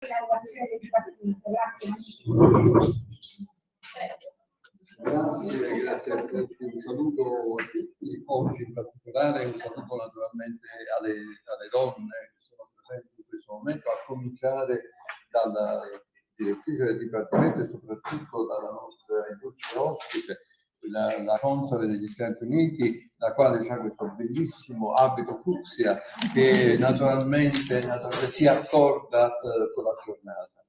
l'inaugurazione del Dipartimento. Grazie. Grazie a tutti, un saluto a tutti, oggi in particolare un saluto naturalmente alle donne che sono presenti in questo momento, a cominciare dalla direttrice del Dipartimento e soprattutto dalla nostra illustre ospite, la console degli Stati Uniti, la quale ha questo bellissimo abito fucsia che naturalmente si accorda con la giornata.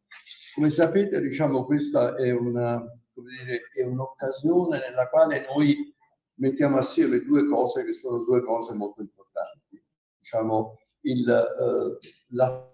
Come sapete, diciamo, questa è un'occasione nella quale noi mettiamo assieme due cose che sono due cose molto importanti. Diciamo, la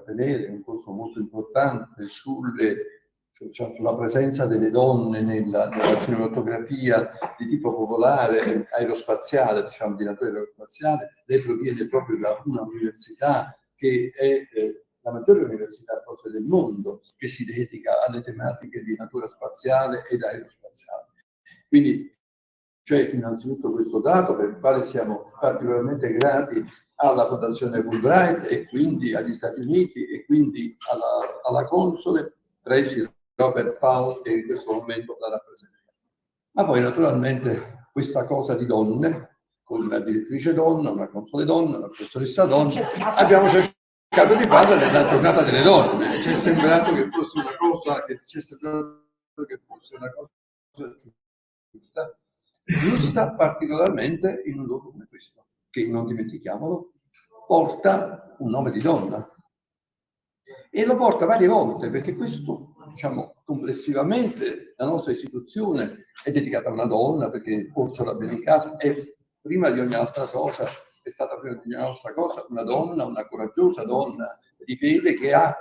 tenere un corso molto importante sulla presenza delle donne nella cinematografia di tipo popolare, aerospaziale, diciamo di natura aerospaziale. Lei proviene proprio da una università che è la maggiore università forse del mondo che si dedica alle tematiche di natura spaziale ed aerospaziale. Quindi c'è innanzitutto questo dato per il quale siamo particolarmente grati alla Fondazione Fulbright e quindi agli Stati Uniti e quindi alla console Tracy Roberts-Pounds che in questo momento la rappresenta. Ma poi naturalmente questa cosa di donne, con una direttrice donna, una console donna, una professoressa donna, abbiamo cercato di farla nella giornata delle donne. Ci è sembrato che fosse una cosa giusta particolarmente in un luogo come questo, che non dimentichiamolo, porta un nome di donna. E lo porta varie volte, perché questo, diciamo, complessivamente la nostra istituzione è dedicata a una donna, perché Orsola Benincasa è prima di ogni altra cosa, è stata prima di ogni altra cosa una donna, una coraggiosa donna di fede che ha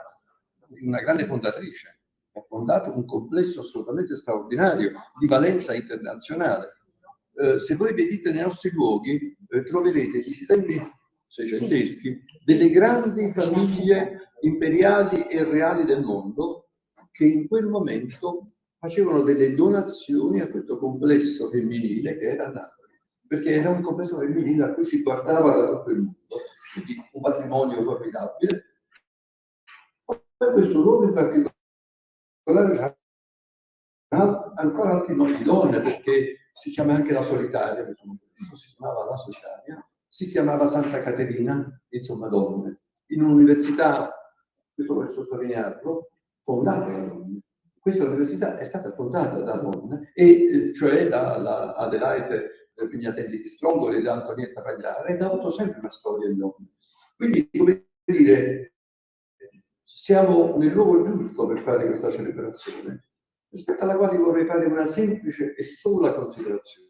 una grande fondatrice, ha fondato un complesso assolutamente straordinario di valenza internazionale. Se voi vedete nei nostri luoghi troverete gli stemmi seicenteschi delle grandi famiglie imperiali e reali del mondo che in quel momento facevano delle donazioni a questo complesso femminile che era Napoli, perché era un complesso femminile a cui si guardava da tutto il mondo, quindi un patrimonio formidabile. Poi questo luogo in particolare ha ancora altri nomi di donne, perché si chiama anche la Solitaria, si chiamava la Solitaria, si chiamava Santa Caterina, insomma donne, in un'università, questo voglio sottolinearlo, fondata da donne. Questa università è stata fondata da donne, e cioè da Adelaide Pignatelli di Strongoli e da Antonietta Pagliara, ed ha avuto sempre una storia di donne. Quindi, come dire, siamo nel luogo giusto per fare questa celebrazione, rispetto alla quale vorrei fare una semplice e sola considerazione.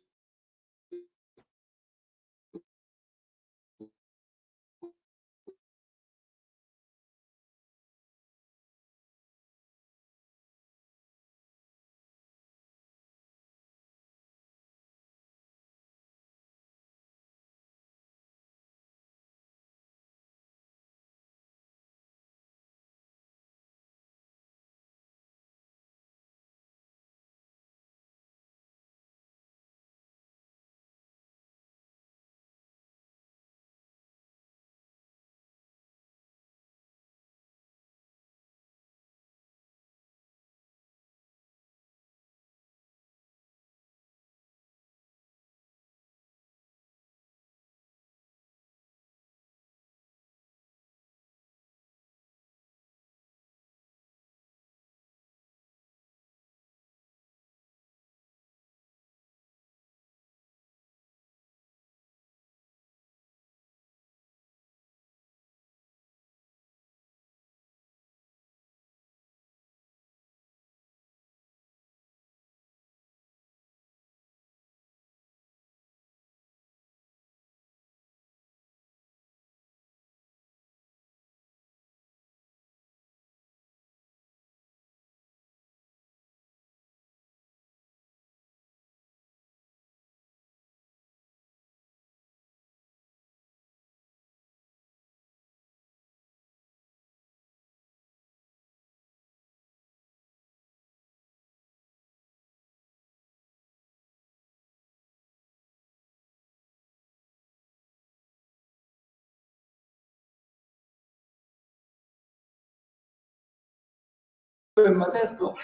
breve materno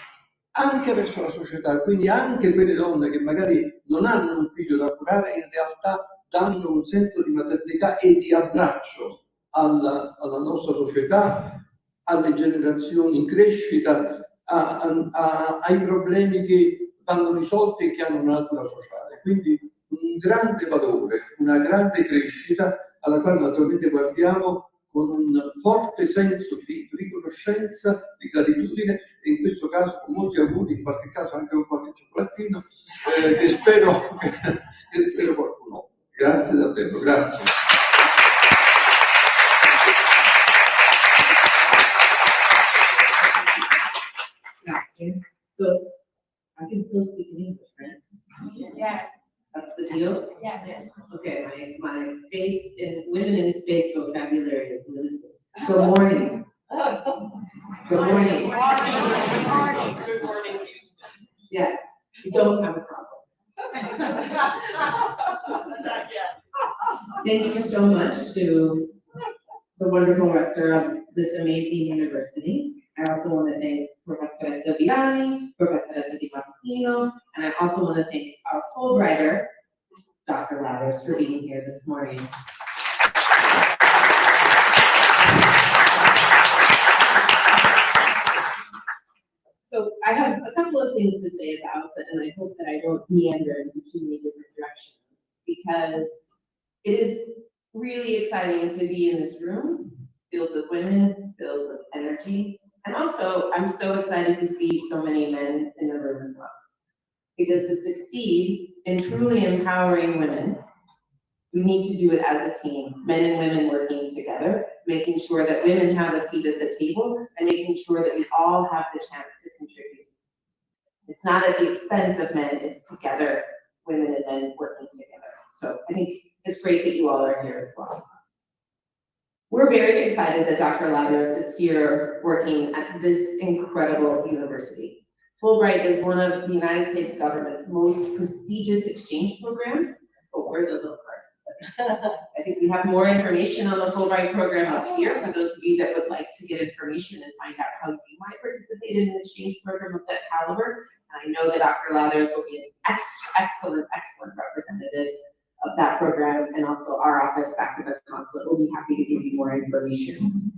anche verso la società, quindi anche quelle donne che magari non hanno un figlio da curare in realtà danno un senso di maternità e di abbraccio alla nostra società, alle generazioni in crescita, ai problemi che vanno risolti e che hanno una natura sociale. Quindi un grande valore, una grande crescita alla quale naturalmente guardiamo con un forte senso di riconoscenza, di gratitudine e in questo caso con molti auguri, in qualche caso anche con qualche cioccolatino, che spero qualcuno. Grazie davvero, grazie. Grazie. So I can still speak in English, right? Yeah. That's the deal? Yes. Okay, my space in women in space vocabulary is limited. Good morning. Good morning. Good morning. Yes, you don't have a problem. Thank you so much to the wonderful rector of this amazing university. I also want to thank Professoressa Villani, Professoressa Di Martino, and I also want to thank our Fulbrighter, Dr. Lathers, for being here this morning. So I have a couple of things to say about it, and I hope that I don't meander into too many different directions, because it is really exciting to be in this room, filled with women, filled with energy. And also, I'm so excited to see so many men in the room as well. Because to succeed in truly empowering women, we need to do it as a team, men and women working together, making sure that women have a seat at the table, and making sure that we all have the chance to contribute. It's not at the expense of men, it's together, women and men working together. So I think it's great that you all are here as well. We're very excited that Dr. Lathers is here working at this incredible university. Fulbright is one of the United States government's most prestigious exchange programs. Oh, where are those little cards? I think we have more information on the Fulbright program up here for those of you that would like to get information and find out how you might participate in an exchange program of that caliber. And I know that Dr. Lathers will be an excellent representative of that program, and also our office back at the consulate will be happy to give you more information.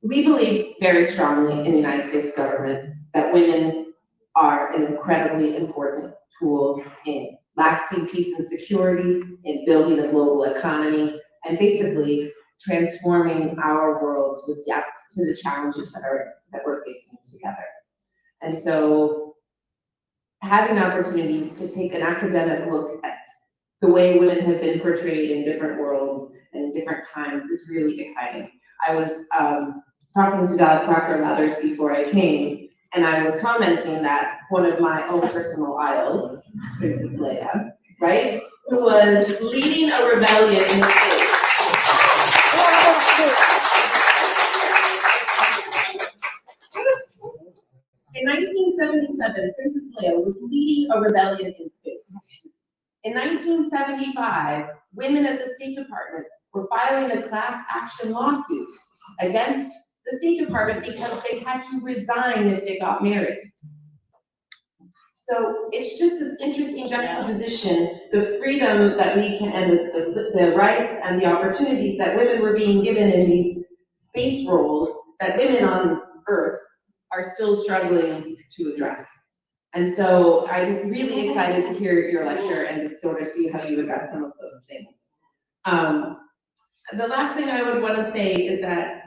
We believe very strongly in the United States government that women are an incredibly important tool in lasting peace and security, in building a global economy, and basically transforming our worlds with depth to the challenges that we're facing together. And so having opportunities to take an academic look at the way women have been portrayed in different worlds and in different times is really exciting. I was talking to Dr. Lathers before I came, and I was commenting that one of my own personal idols, Princess Leia, right, who was leading a rebellion in space. In 1977, Princess Leia was leading a rebellion in space. In 1975, women at the State Department were filing a class action lawsuit against the State Department because they had to resign if they got married. So it's just this interesting juxtaposition, the freedom that we can, and the rights and the opportunities that women were being given in these space roles that women on Earth are still struggling to address. And so I'm really excited to hear your lecture and to sort of see how you address some of those things. The last thing I would want to say is that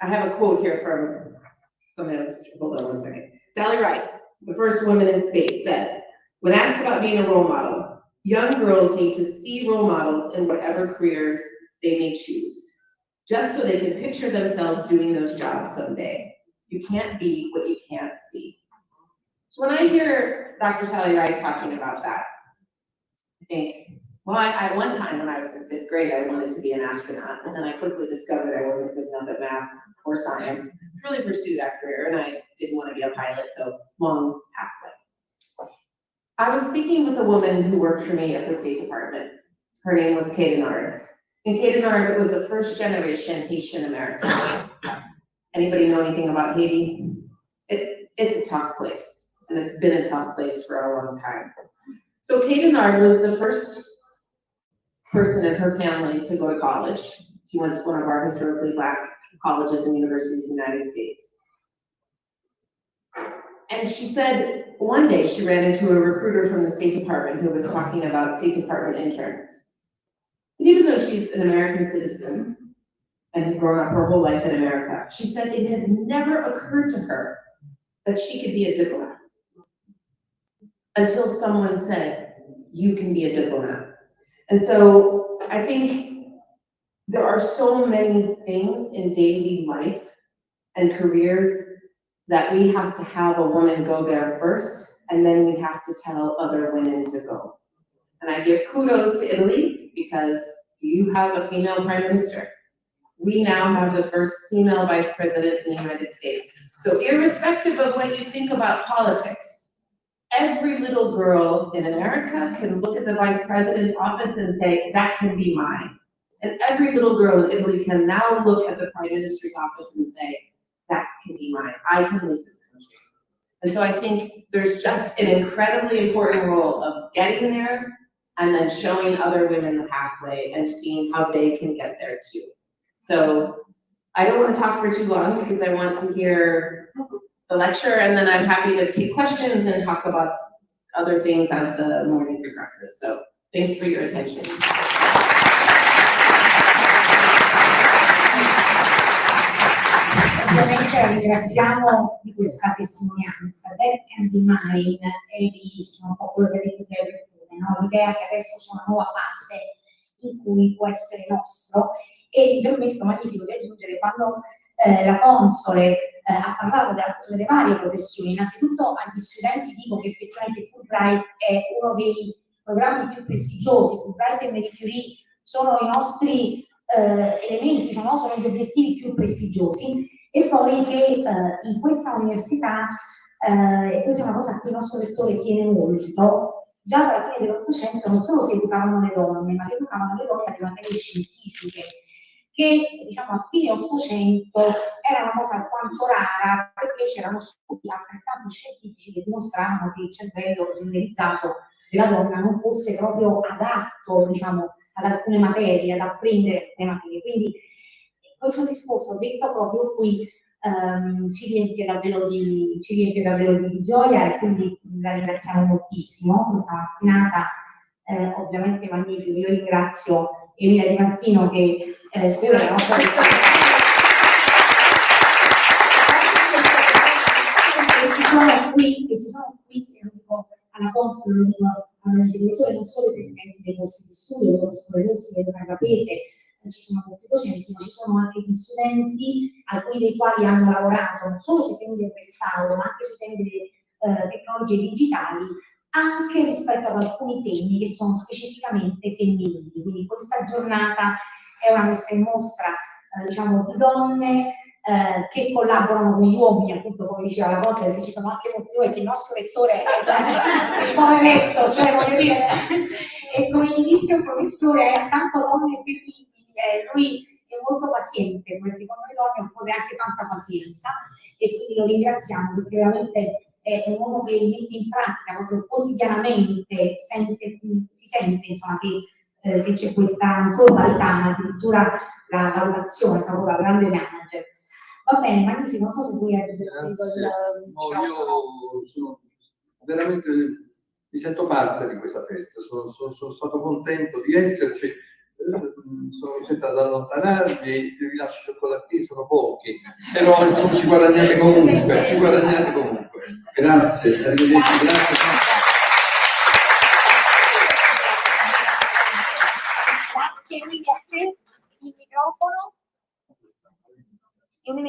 I have a quote here from someone else. Hold on one second. Sally Rice, the first woman in space, said, when asked about being a role model, young girls need to see role models in whatever careers they may choose, just so they can picture themselves doing those jobs someday. You can't be what you can't see. So when I hear Dr. Sally Rice talking about that, I think, well, I one time when I was in 5th grade, I wanted to be an astronaut, and then I quickly discovered I wasn't good enough at math or science to really pursue that career, and I didn't want to be a pilot, so long pathway. I was speaking with a woman who worked for me at the State Department. Her name was Caterina. And Caterina was a first-generation Haitian American. Anybody know anything about Haiti? It's a tough place, and it's been a tough place for a long time. So Kate Denard was the first person in her family to go to college. She went to one of our historically Black colleges and universities in the United States. And she said one day she ran into a recruiter from the State Department who was talking about State Department interns. And even though she's an American citizen and had grown up her whole life in America, she said it had never occurred to her that she could be a diplomat until someone said, you can be a diplomat. And so I think there are so many things in daily life and careers that we have to have a woman go there first, and then we have to tell other women to go. And I give kudos to Italy because you have a female prime minister. We now have the first female vice president in the United States. So irrespective of what you think about politics, every little girl in America can look at the vice president's office and say, that can be mine. And every little girl in Italy can now look at the prime minister's office and say, that can be mine. I can lead this country. And so I think there's just an incredibly important role of getting there and then showing other women the pathway and seeing how they can get there too. So I don't want to talk for too long because I want to hear the lecture, and then I'm happy to take questions and talk about other things as the morning progresses. So thanks for your attention. Ovviamente la ringraziamo di questa testimonianza. That can be mine è bellissimo, un po' quello che ha detto Caterina, no? L'idea che adesso c'è una nuova fase in cui può essere nostro, e mi permetto magnifico di aggiungere quando la console ha parlato delle varie professioni. Innanzitutto agli studenti dico che effettivamente Fulbright è uno dei programmi più prestigiosi. Fulbright e Embry Riddle sono i nostri elementi, sono gli obiettivi più prestigiosi, e poi che in questa università, e questa è una cosa a cui il nostro rettore tiene molto, già dalla fine dell'Ottocento non solo si educavano le donne, ma si educavano le donne alle materie scientifiche, che diciamo a fine Ottocento era una cosa alquanto rara, perché c'erano studi altrettanto scientifici che dimostravano che il cervello generalizzato della donna non fosse proprio adatto, diciamo, ad alcune materie, ad apprendere le materie. Quindi questo discorso detto proprio qui ci riempie davvero di gioia, e quindi la ringraziamo moltissimo questa mattinata, ovviamente magnifico. Io ringrazio Emilia Di Martino che è la nostra che ci sono qui, e lo dico alla Consul, lo dico al direttore, non solo i presidenti dei corsi di studio, dei corsi rossi, delle capete, ci sono molti docenti, ma ci sono anche gli studenti, alcuni dei quali hanno lavorato non solo sui temi del restauro, ma anche sui temi delle tecnologie digitali, anche rispetto ad alcuni temi che sono specificamente femminili. Quindi questa giornata è una messa in mostra, diciamo, di donne che collaborano con gli uomini, appunto come diceva la volta, perché ci sono anche molti uomini, che il nostro rettore è poveretto, cioè voglio dire, e come inizia un professore accanto a donne terribili, lui è molto paziente, perché con noi donne occorre anche tanta pazienza, e quindi lo ringraziamo perché veramente è un uomo che mette in pratica proprio quotidianamente, si sente insomma che c'è questa non solo qualità, ma addirittura la valutazione, insomma, la grande manager. Va bene, magnifico, non so se vuoi aggiungere qualcosa. Io sono veramente, mi sento parte di questa festa, sono stato contento di esserci, sono costretto ad allontanarmi, vi lascio i cioccolatini, sono pochi, però insomma ci guadagnate comunque, Grazie, arrivederci, grazie. Grazie Emilia, a te il microfono. Thank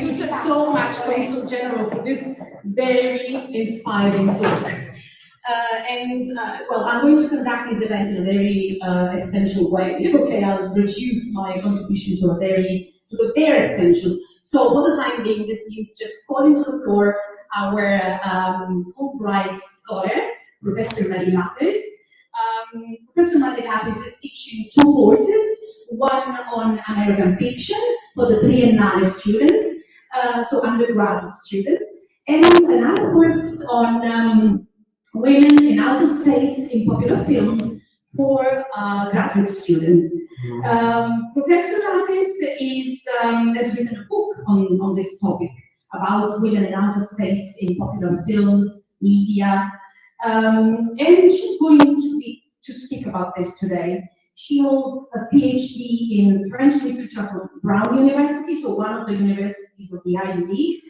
you so much, Consul General, for this very inspiring talk. Well, I'm going to conduct this event in a very essential way. Okay, I'll reduce my contribution to the bare essentials. So for the time being, this means just calling to the floor our Fulbright Scholar, Professor Lathers. Professor Lathers is teaching two courses. one on American fiction for the triennale students, so undergraduate students, and another course on women in outer space in popular films for graduate students. Professor Lathers has written a book on this topic about women in outer space in popular films, media, and she's going to speak about this today. She holds a PhD in French literature from Brown University, so one of the universities of the Ivy League.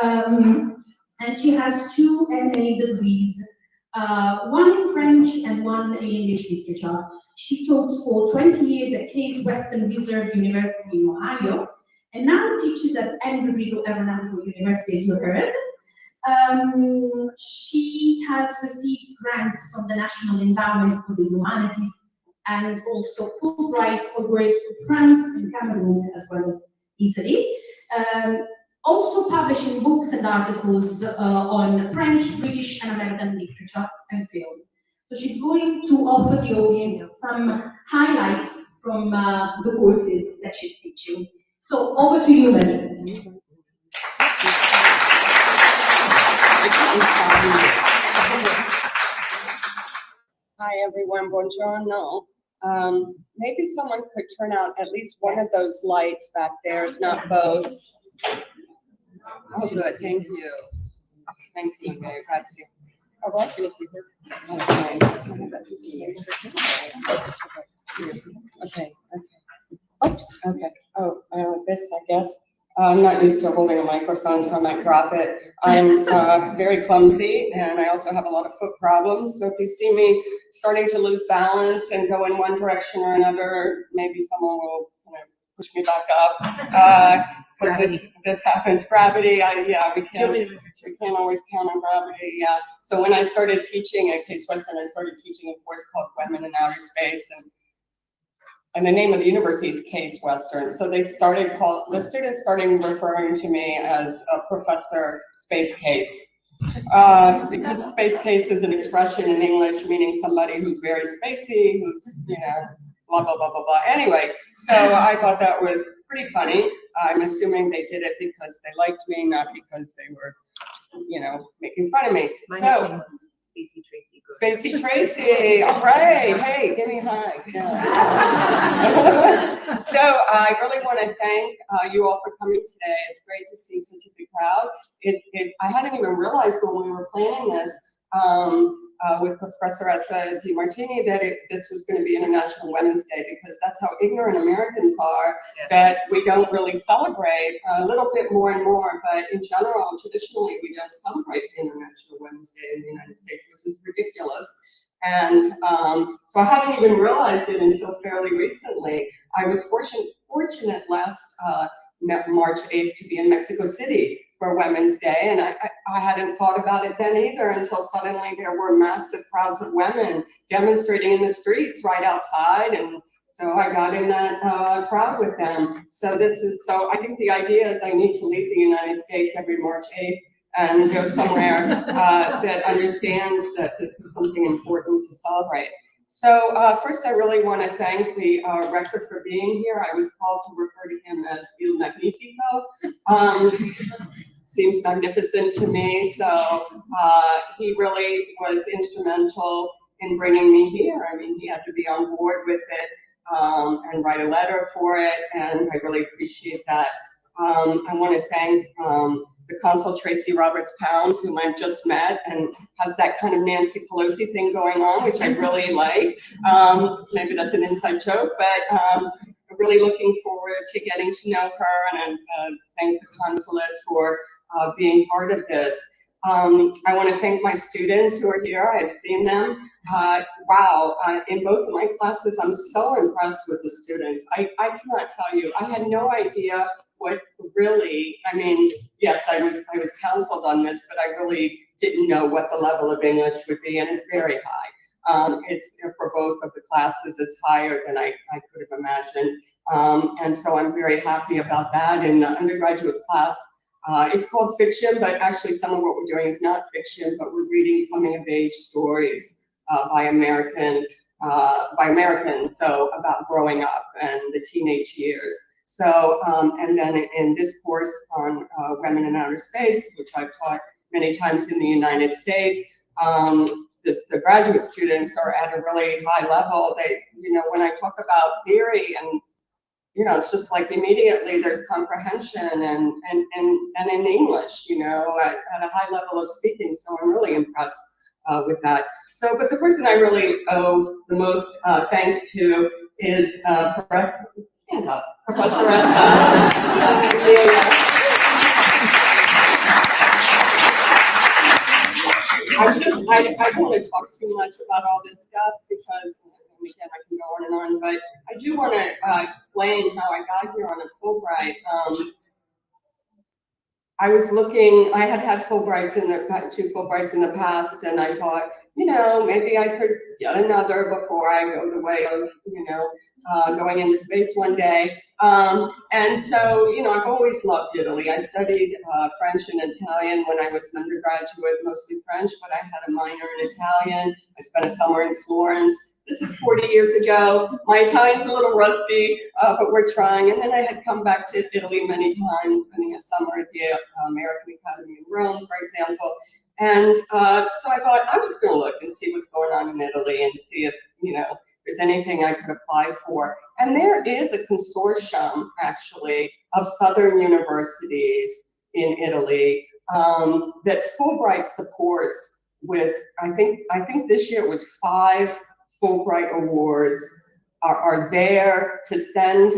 And she has 2 MA degrees, one in French and one in English literature. She taught for 20 years at Case Western Reserve University in Ohio, and now teaches at Embry Riddle Aeronautical University, as you heard. She has received grants from the National Endowment for the Humanities and also Fulbright Awards in France and Cameroon, as well as Italy. Also publishing books and articles on French, British, and American literature and film. So she's going to offer the audience some highlights from the courses that she's teaching. So over to you, Marie. Hi everyone, buongiorno. Maybe someone could turn out at least one of those lights back there, if not both. Oh, good, thank you. Thank you, Mary. Grazie. All right, can you see her? Oh, thanks. Okay. Oops, okay. Oh, this, I guess. I'm not used to holding a microphone, so I might drop it. I'm very clumsy, and I also have a lot of foot problems. So if you see me starting to lose balance and go in one direction or another, maybe someone will push me back up. Because this happens. Gravity, we can't always count on gravity. Yeah. So when I started teaching at Case Western, I started teaching a course called Women in Outer Space, and the name of the university is Case Western. So the students started referring to me as a Professor Space Case. Because Space Case is an expression in English meaning somebody who's very spacey, who's, blah, blah, blah, blah, blah. Anyway, so I thought that was pretty funny. I'm assuming they did it because they liked me, not because they were, making fun of me. So, Spacey Tracy. Spacey Tracy, all right. Hey, give me a hug. Yeah. So I really want to thank you all for coming today. It's great to see such a big crowd. I hadn't even realized when we were planning this with Professor Essa Di Martini that this was going to be International Women's Day, because that's how ignorant Americans are, that we don't really celebrate a little bit more and more, but in general, traditionally, we don't celebrate International Women's Day in the United States, which is ridiculous. And so I hadn't even realized it until fairly recently. I was fortunate last March 8th to be in Mexico City for Women's Day, and I hadn't thought about it then either until suddenly there were massive crowds of women demonstrating in the streets right outside, and so I got in that crowd with them. So I think the idea is I need to leave the United States every March 8th and go somewhere that understands that this is something important to celebrate. So first, I really want to thank the Rector for being here. I was called to refer to him as Il Magnifico. Seems magnificent to me. So he really was instrumental in bringing me here. I mean, he had to be on board with it and write a letter for it, and I really appreciate that. I want to thank the Consul Tracy Roberts-Pounds, whom I've just met, and has that kind of Nancy Pelosi thing going on, which I really like. Maybe that's an inside joke, but I'm really looking forward to getting to know her, and thank the consulate for being part of this. I want to thank my students who are here. I've seen them. Wow, in both of my classes, I'm so impressed with the students. I cannot tell you, I had no idea what really, I mean, yes, I was counseled on this, but I really didn't know what the level of English would be, and it's very high. It's for both of the classes, it's higher than I could have imagined. And so I'm very happy about that. In the undergraduate class, it's called fiction, but actually some of what we're doing is not fiction, but we're reading coming of age stories by American by Americans, so about growing up and the teenage years. So, and then in this course on women in outer space, which I've taught many times in the United States, the graduate students are at a really high level. They, you know, when I talk about theory and, you know, it's just like immediately there's comprehension and in English, you know, at a high level of speaking. So I'm really impressed with that. So, but the person I really owe the most thanks to is stand up, Professor I don't want to talk too much about all this stuff because, again, I can go on and on, but I do want to explain how I got here on a Fulbright. I was looking, I had Fulbrights two Fulbrights in the past, and I thought, you know, maybe I could get another before I go the way of, you know, going into space one day. And so, you know, I've always loved Italy. I studied French and Italian when I was an undergraduate, mostly French, but I had a minor in Italian. I spent a summer in Florence. This is 40 years ago. My Italian's a little rusty, but we're trying. And then I had come back to Italy many times, spending a summer at the American Academy in Rome, for example. And so I thought, I'm just going to look and see what's going on in Italy and see if, you know, there's anything I could apply for. And there is a consortium, actually, of Southern universities in Italy that Fulbright supports with, I think this year it was 5 Fulbright Awards are there to send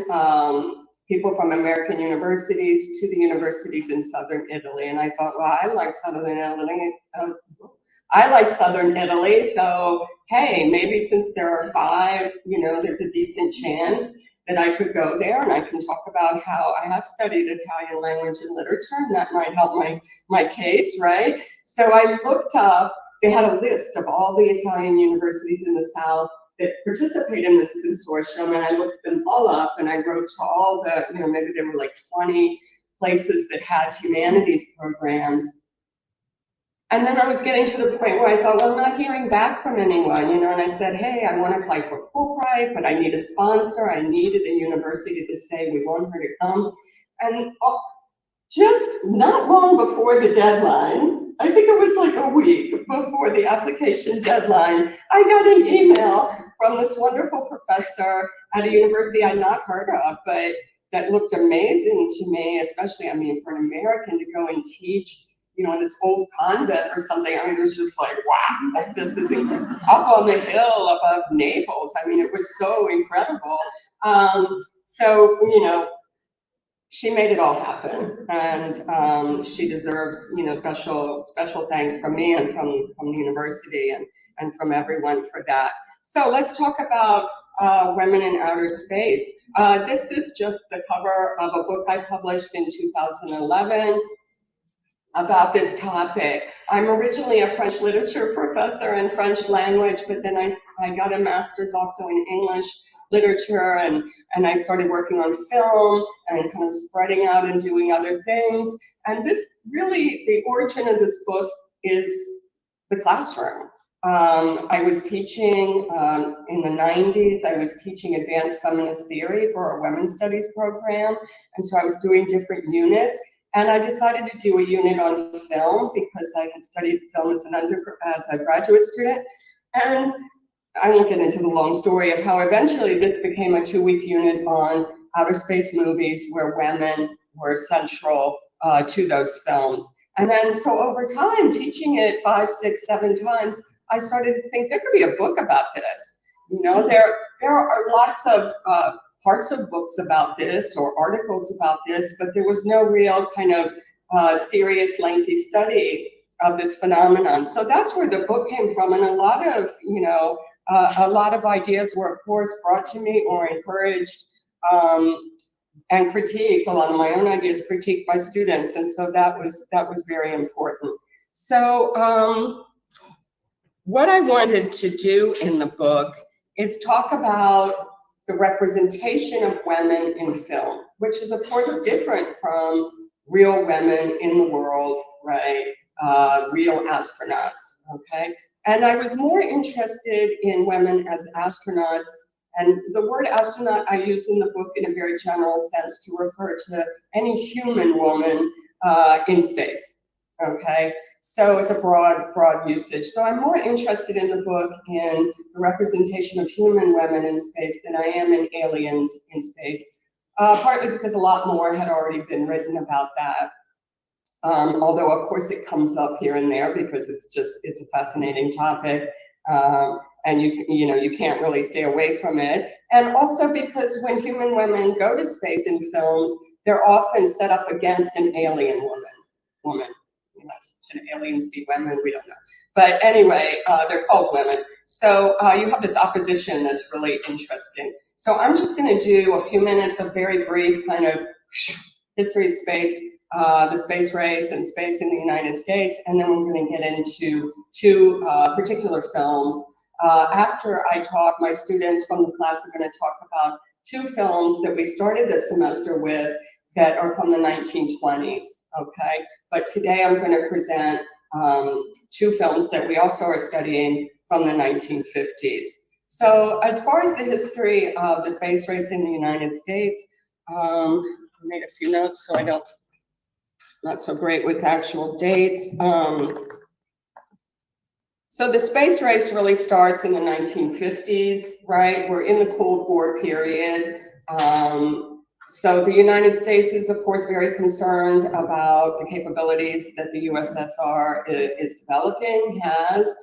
people from American universities to the universities in Southern Italy. And I thought, well, I like Southern Italy. So, hey, maybe since there are 5, you know, there's a decent chance that I could go there and I can talk about how I have studied Italian language and literature, and that might help my case, right? So I looked up, they had a list of all the Italian universities in the South that participate in this consortium, and I looked them all up, and I wrote to all the, you know, maybe there were like 20 places that had humanities programs. And then I was getting to the point where I thought, well, I'm not hearing back from anyone, you know, and I said, hey, I want to apply for Fulbright, but I need a sponsor. I needed a university to say we want her to come. And just not long before the deadline, I think it was like a week before the application deadline, I got an email from this wonderful professor at a university I'd not heard of, but that looked amazing to me, especially, I mean, for an American to go and teach, you know, in this old convent or something. I mean, it was just like, wow, this is up on the hill above Naples. I mean, it was so incredible. So, you know, she made it all happen, and she deserves, you know, special thanks from me and from the university and from everyone for that. So let's talk about women in outer space. This is just the cover of a book I published in 2011 about this topic. I'm originally a French literature professor and French language, but then I got a master's also in English literature, and I started working on film and kind of spreading out and doing other things. And this really, the origin of this book is the classroom. I was teaching in the 90s, I was teaching advanced feminist theory for our women's studies program. And so I was doing different units. And I decided to do a unit on film because I had studied film as a graduate student. And I won't get into the long story of how eventually this became a 2-week unit on outer space movies where women were central to those films. And then, so over time, teaching it 5, 6, 7 times, I started to think there could be a book about this. You know, there are lots of parts of books about this or articles about this, but there was no real kind of serious, lengthy study of this phenomenon. So that's where the book came from, and a lot of, you know, a lot of ideas were, of course, brought to me or encouraged and critiqued. A lot of my own ideas critiqued by students, and so that was very important. So what I wanted to do in the book is talk about the representation of women in film, which is, of course, different from real women in the world, right? Real astronauts, okay? And I was more interested in women as astronauts. And the word astronaut I use in the book in a very general sense to refer to any human woman in space. Okay, so it's a broad usage. So I'm more interested in the book in the representation of human women in space than I am in aliens in space, partly because a lot more had already been written about that. Although of course it comes up here and there because it's a fascinating topic, and you can't really stay away from it. And also because when human women go to space in films, they're often set up against an alien woman. Can aliens be women? We don't know. But anyway, they're called women. So you have this opposition that's really interesting. So I'm just going to do a few minutes of very brief kind of history of space, the space race and space in the United States, and then we're going to get into two particular films. After I talk, my students from the class are going to talk about two films that we started this semester with that are from the 1920s, okay? But today I'm going to present two films that we also are studying from the 1950s. So as far as the history of the space race in the United States, I made a few notes so I don't, not so great with actual dates. So the space race really starts in the 1950s, right? We're in the Cold War period. So the United States is, of course, very concerned about the capabilities that the USSR is developing, has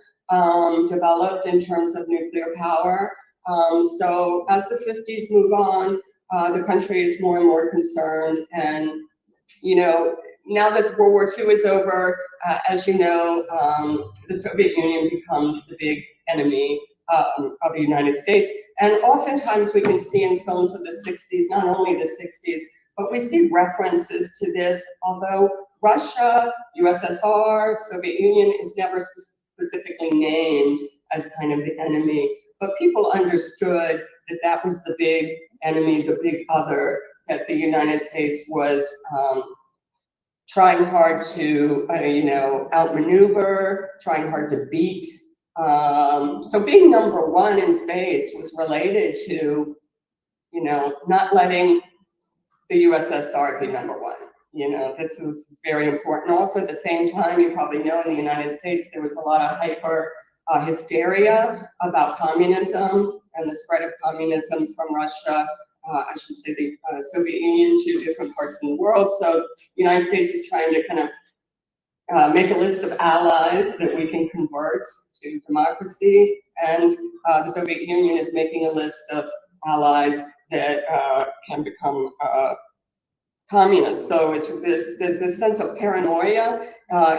developed in terms of nuclear power. So as the 50s move on, the country is more and more concerned. And, you know, now that World War II is over, as you know, the Soviet Union becomes the big enemy of the United States. And oftentimes we can see in films of the 60s, not only the 60s, but we see references to this, although Russia, USSR, Soviet Union is never specifically named as kind of the enemy. But people understood that that was the big enemy, the big other, that the United States was trying hard to, outmaneuver, trying hard to beat. So being number one in space was related to, not letting the USSR be number one. This was very important. Also, at the same time, you probably know in the United States, there was a lot of hysteria about communism and the spread of communism from Russia. I should say the Soviet Union to different parts in the world. So the United States is trying to kind of make a list of allies that we can convert to democracy. And the Soviet Union is making a list of allies that can become communist. So there's this sense of paranoia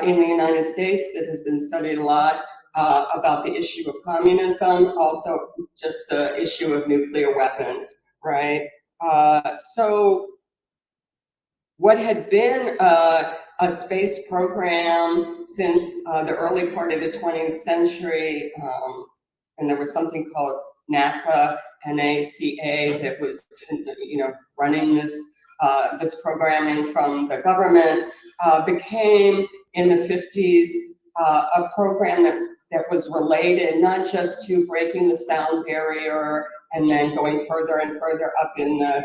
in the United States that has been studied a lot about the issue of communism, also just the issue of nuclear weapons, right? So what had been a space program since the early part of the 20th century, and there was something called NACA, N-A-C-A, that was, running this programming from the government, became in the 50s a program that was related not just to breaking the sound barrier and then going further and further up in the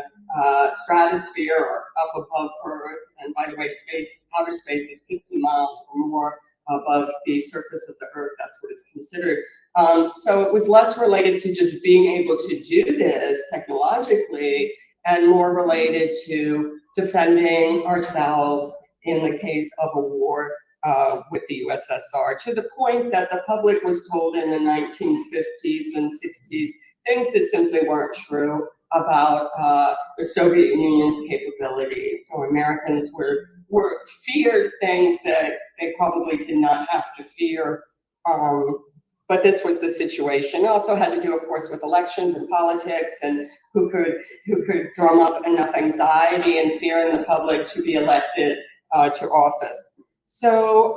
stratosphere or up above Earth. And by the way, outer space is 50 miles or more above the surface of the Earth. That's what it's considered. So it was less related to just being able to do this technologically and more related to defending ourselves in the case of a war with the USSR, to the point that the public was told in the 1950s and 60s things that simply weren't true about the Soviet Union's capabilities. So Americans were feared things that they probably did not have to fear. But this was the situation. It also had to do, of course, with elections and politics and who could drum up enough anxiety and fear in the public to be elected to office. So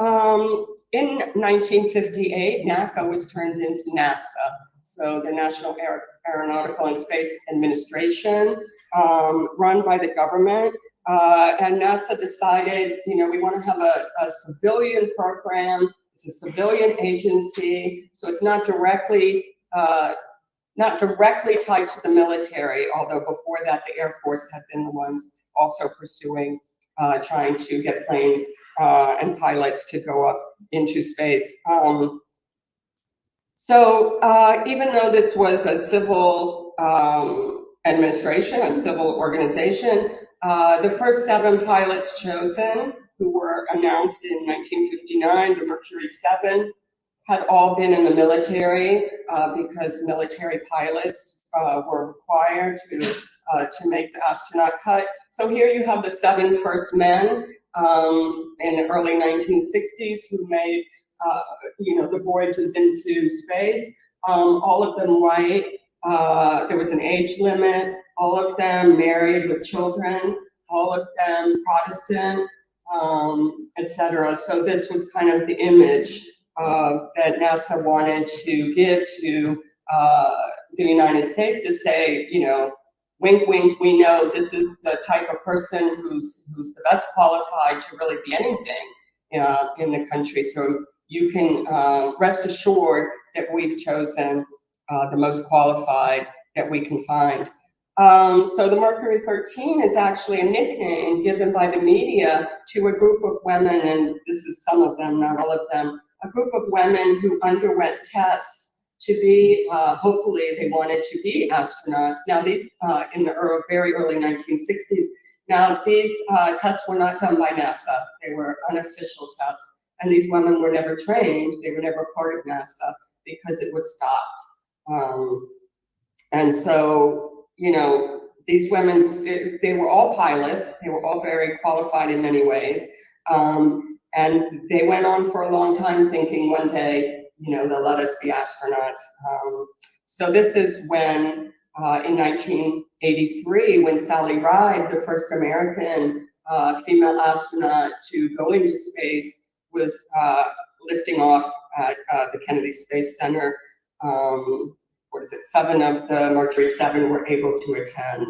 in 1958, NACA was turned into NASA. So the National Aeronautical and Space Administration, run by the government. And NASA decided, we want to have a civilian program. It's a civilian agency, so it's not directly tied to the military, although before that the Air Force had been the ones also pursuing, trying to get planes and pilots to go up into space. So even though this was a civil administration, a civil organization, the first 7 pilots chosen, who were announced in 1959, the Mercury 7, had all been in the military because military pilots were required to make the astronaut cut. So here you have the 7 first men in the early 1960s who made the voyages into space. All of them white. There was an age limit. All of them married with children. All of them Protestant, etc. So this was kind of the image that NASA wanted to give to the United States to say, wink, wink, we know this is the type of person who's the best qualified to really be anything in the country. So you can rest assured that we've chosen the most qualified that we can find. So the Mercury 13 is actually a nickname given by the media to a group of women, and this is some of them, not all of them, a group of women who underwent tests to be, hopefully they wanted to be astronauts. Now these, in the very early 1960s, now these tests were not done by NASA. They were unofficial tests, and these women were never trained. They were never part of NASA because it was stopped. And so, these women, they were all pilots. They were all very qualified in many ways. And they went on for a long time thinking one day, they'll let us be astronauts. So this is when, in 1983, when Sally Ride, the first American female astronaut to go into space, was lifting off at the Kennedy Space Center. 7 of the Mercury 7 were able to attend,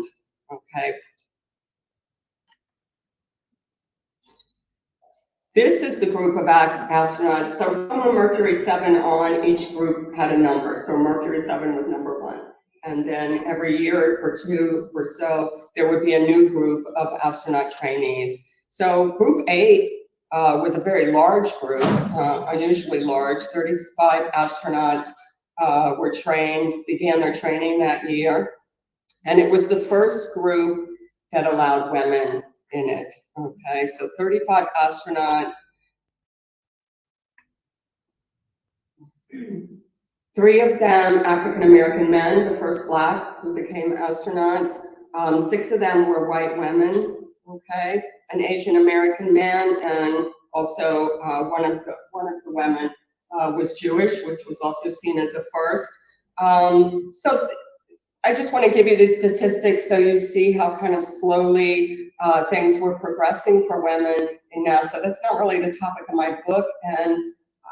okay? This is the group of astronauts. So from the Mercury 7 on, each group had a number. So Mercury 7 was number 1. And then every year or 2 or so, there would be a new group of astronaut trainees. So group 8 was a very large group, unusually large. 35 astronauts were trained, began their training that year. And it was the first group that allowed women in it, okay? So 35 astronauts, 3 of them African-American men, the first blacks who became astronauts. 6 of them were white women, okay? An Asian-American man, and also one of the women was Jewish, which was also seen as a first. So I just want to give you these statistics so you see how kind of slowly things were progressing for women in NASA. That's not really the topic of my book, and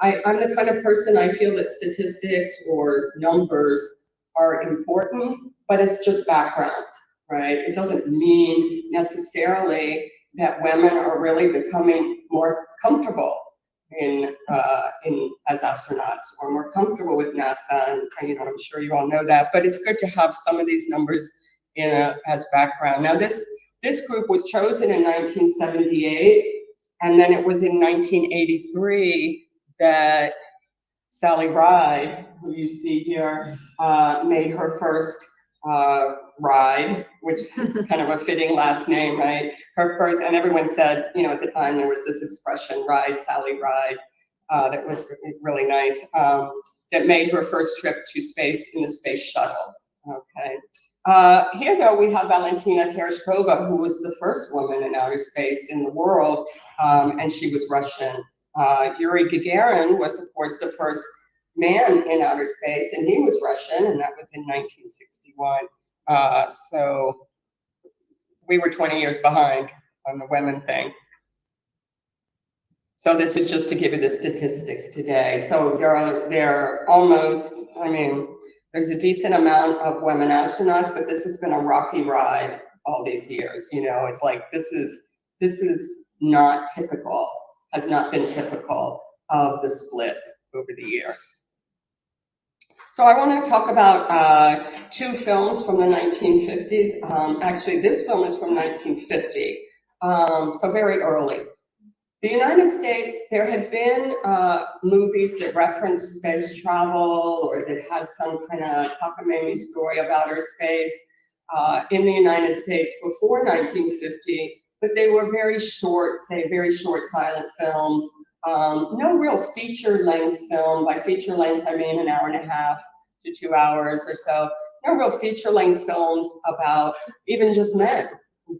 I'm the kind of person, I feel that statistics or numbers are important, but it's just background, right? It doesn't mean necessarily that women are really becoming more comfortable as astronauts or more comfortable with NASA, and I'm sure you all know that, but it's good to have some of these numbers as background. Now this group was chosen in 1978, and then it was in 1983 that Sally Ride, who you see here, made her first Ride, which is kind of a fitting last name, right? Her first, and everyone said, at the time there was this expression, Ride, Sally Ride, that was really nice, that made her first trip to space in the space shuttle, okay? Here though, we have Valentina Tereshkova, who was the first woman in outer space in the world, and she was Russian. Yuri Gagarin was, of course, the first man in outer space, and he was Russian, and that was in 1961. So we were 20 years behind on the women thing. So this is just to give you the statistics today. So there are almost, there's a decent amount of women astronauts, but this has been a rocky ride all these years. It's like this is not typical, has not been typical. of the split over the years. So I want to talk about two films from the 1950s. Actually, this film is from 1950, so very early. The United States, there had been movies that referenced space travel or that had some kind of cockamamie story of outer space in the United States before 1950, but they were very short, say very short silent films. No real feature-length film. By feature-length, I mean an hour and a half to 2 hours or so. No real feature-length films about even just men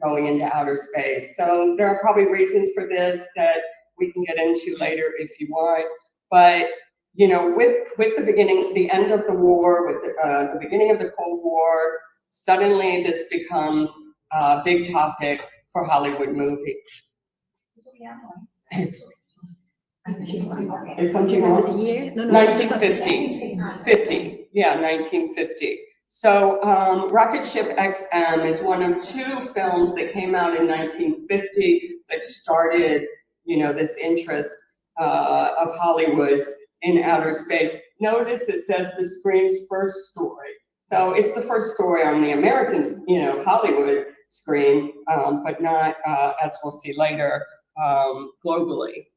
going into outer space. So there are probably reasons for this that we can get into later if you want. But you know, with the beginning, the end of the war, with the beginning of the Cold War, suddenly this becomes a big topic for Hollywood movies. Is something wrong? 1950. 50. Yeah, 1950. So Rocket Ship XM is one of two films that came out in 1950 that started, you know, this interest of Hollywood's in outer space. Notice it says the screen's first story. So it's the first story on the American, you know, Hollywood screen, but not, as we'll see later, globally.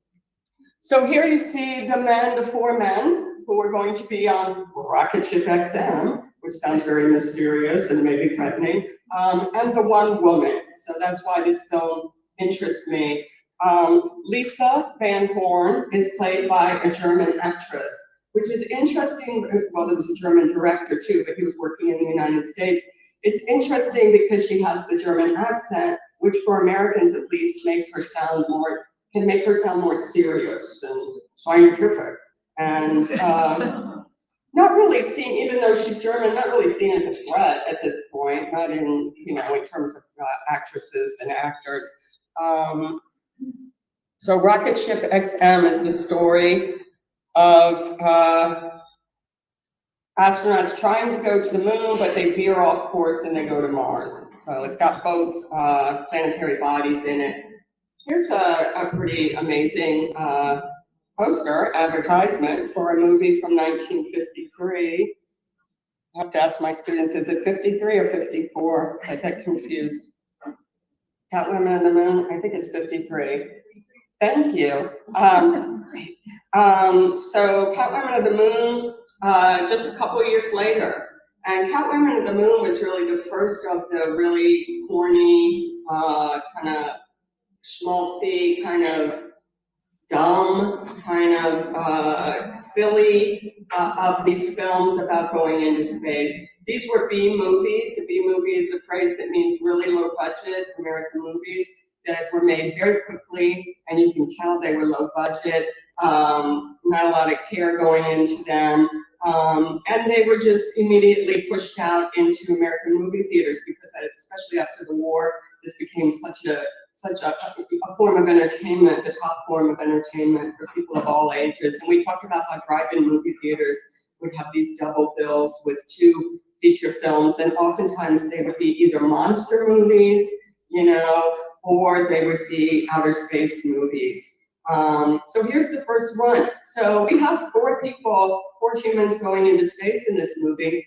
So here you see the four men who are going to be on Rocket Ship XM, which sounds very mysterious and maybe threatening, and the one woman. So that's why this film interests me. Lisa Van Horn is played by a German actress, which is interesting. Well, there was a German director too, but he was working in the United States. It's interesting because she has the German accent, which for Americans at least can make her sound more serious and scientific. And not really seen, even though she's German, not really seen as a threat at this point, not in, you know, in terms of actresses and actors. So Rocket Ship XM is the story of astronauts trying to go to the moon, but they veer off course and they go to Mars. So it's got both planetary bodies in it. Here's a pretty amazing poster advertisement for a movie from 1953. I have to ask my students, is it 53 or 54? I get confused. Catwoman on the Moon, I think it's 53. Thank you. So Catwoman of the Moon, just a couple years later. And Catwoman of the Moon was really the first of the really corny, kind of schmaltzy, kind of dumb, kind of silly of these films about going into space. These were B movies. A B movie is a phrase that means really low budget American movies that were made very quickly, and you can tell they were low budget, not a lot of care going into them, and they were just immediately pushed out into American movie theaters because, especially after the war, this became such a form of entertainment, the top form of entertainment for people of all ages. And we talked about how drive-in movie theaters would have these double bills with two feature films, and oftentimes they would be either monster movies, you know, or they would be outer space movies. So here's the first one. So we have four humans going into space in this movie.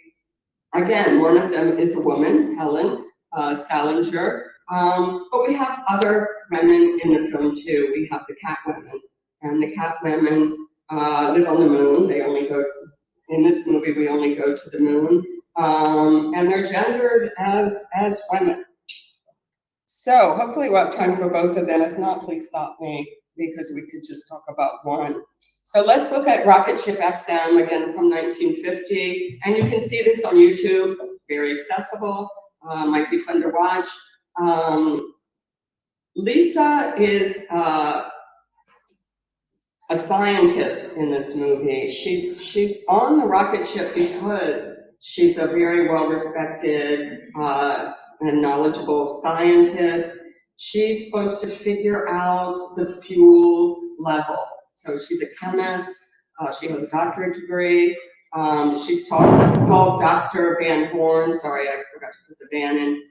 Again, one of them is a woman, Helen Salinger. But we have other women in the film too. We have the cat women, and the cat women live on the moon. They only go, in this movie, we only go to the moon, and they're gendered as women. So hopefully we'll have time for both of them. If not, please stop me, because we could just talk about one. So let's look at Rocket Ship XM, again from 1950, and you can see this on YouTube, very accessible, might be fun to watch. Lisa is a scientist in this movie. She's on the rocket ship because she's a very well-respected and knowledgeable scientist. She's supposed to figure out the fuel level. So she's a chemist. She has a doctorate degree. She's called Dr. Van Horn. Sorry, I forgot to put the Van in.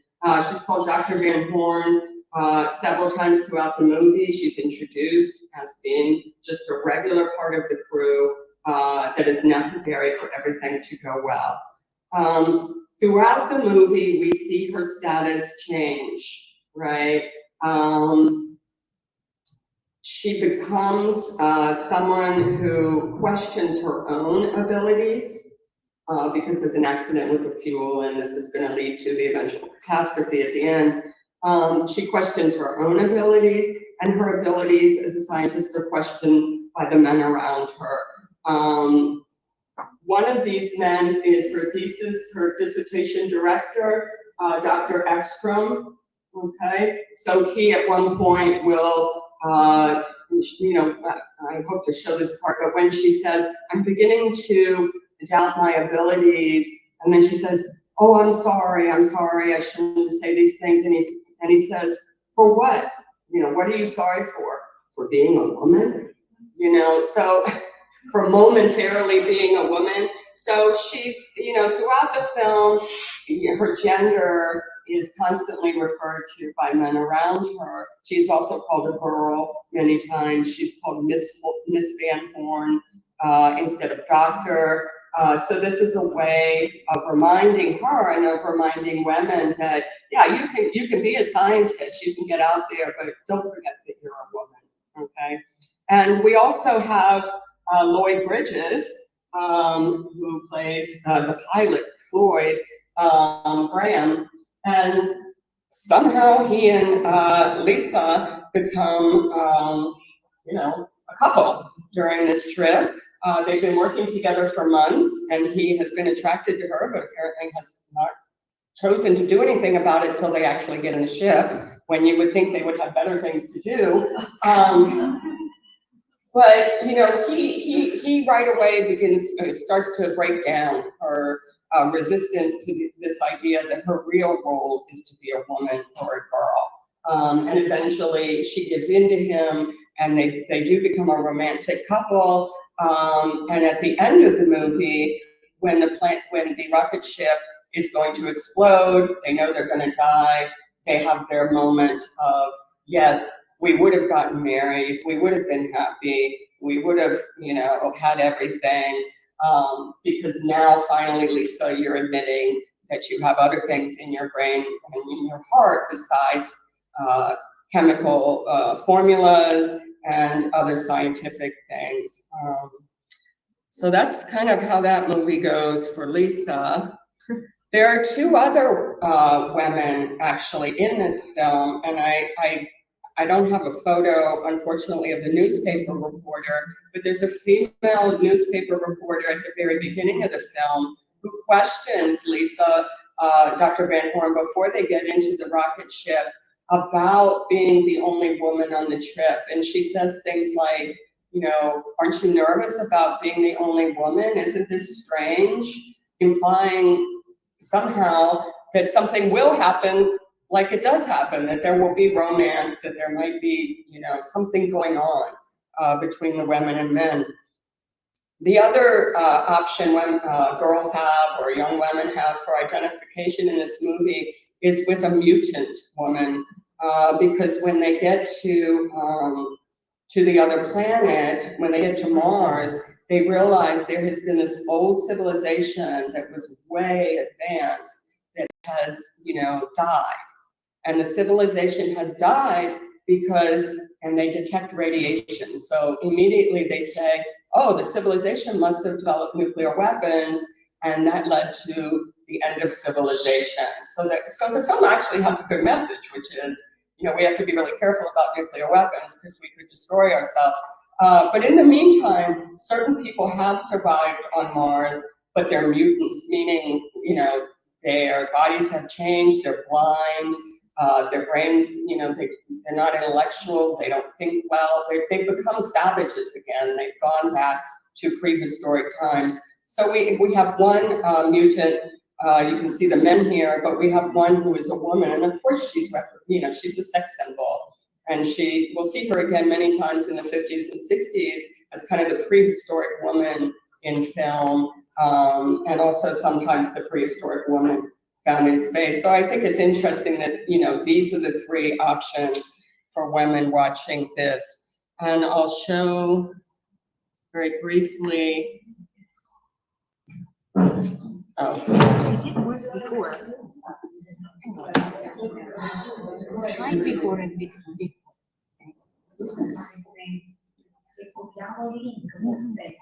She's called Dr. Van Horn. Several times throughout the movie, she's introduced as being just a regular part of the crew that is necessary for everything to go well. Throughout the movie, we see her status change, right? She becomes someone who questions her own abilities because there's an accident with the fuel, and this is going to lead to the eventual catastrophe at the end. She questions her own abilities, and her abilities as a scientist are questioned by the men around her. One of these men is her dissertation director, Dr. Ekstrom. Okay, so he at one point will, I hope to show this part, but when she says, "I'm beginning to doubt my abilities," and then she says, "Oh, I'm sorry, I shouldn't say these things," and he says, "For what? What are you sorry for? For being a woman?" So for momentarily being a woman. So she's, throughout the film, her gender is constantly referred to by men around her. She's also called a girl many times. She's called Miss Van Horn instead of doctor. So this is a way of reminding her and of reminding women that, yeah, you can be a scientist, you can get out there, but don't forget that you're a woman, okay? And we also have Lloyd Bridges, who plays the pilot, Floyd Graham, and somehow he and Lisa become, a couple during this trip. They've been working together for months, and he has been attracted to her, but apparently has not chosen to do anything about it till they actually get in the ship, when you would think they would have better things to do. But he right away starts to break down her resistance to this idea that her real role is to be a woman or a girl. And eventually she gives in to him, and they do become a romantic couple. And at the end of the movie, when the rocket ship is going to explode, they know they're going to die. They have their moment of, yes, we would have gotten married, we would have been happy, we would have, had everything, because now finally, Lisa, you're admitting that you have other things in your brain and in your heart besides chemical formulas and other scientific things. So that's kind of how that movie goes for Lisa. There are two other women actually in this film, and I don't have a photo, unfortunately, of the newspaper reporter, but there's a female newspaper reporter at the very beginning of the film who questions Lisa, Dr. Van Horn, before they get into the rocket ship about being the only woman on the trip. And she says things like, aren't you nervous about being the only woman? Isn't this strange? Implying somehow that something will happen, like it does happen, that there will be romance, that there might be, something going on between the women and men. The other option when girls have, or young women have, for identification in this movie is with a mutant woman, because when they get to the other planet, when they get to Mars, they realize there has been this old civilization that was way advanced that has, died. And the civilization has died because, and they detect radiation. So immediately they say, oh, the civilization must have developed nuclear weapons, and that led to the end of civilization. So the film actually has a good message, which is, we have to be really careful about nuclear weapons because we could destroy ourselves. But in the meantime, certain people have survived on Mars, but they're mutants, meaning, their bodies have changed, they're blind, their brains, they're not intellectual, they don't think well, they've become savages again, they've gone back to prehistoric times. So we have one mutant, you can see the men here, but we have one who is a woman, and of course she's the sex symbol. And we'll see her again many times in the 50s and 60s as kind of the prehistoric woman in film, and also sometimes the prehistoric woman found in space. So I think it's interesting that, you know, these are the three options for women watching this. And I'll show very briefly. Oh. It worked before. Tried before and it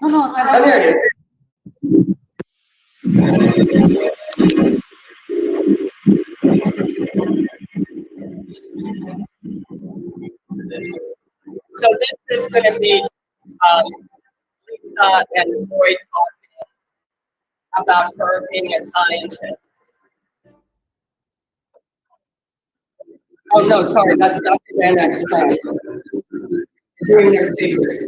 No, no, Oh, there it is. So this is going to be Lisa and Zoe talking about her being a scientist. Oh no, sorry, that's Dr. Van Extract. Doing their figures.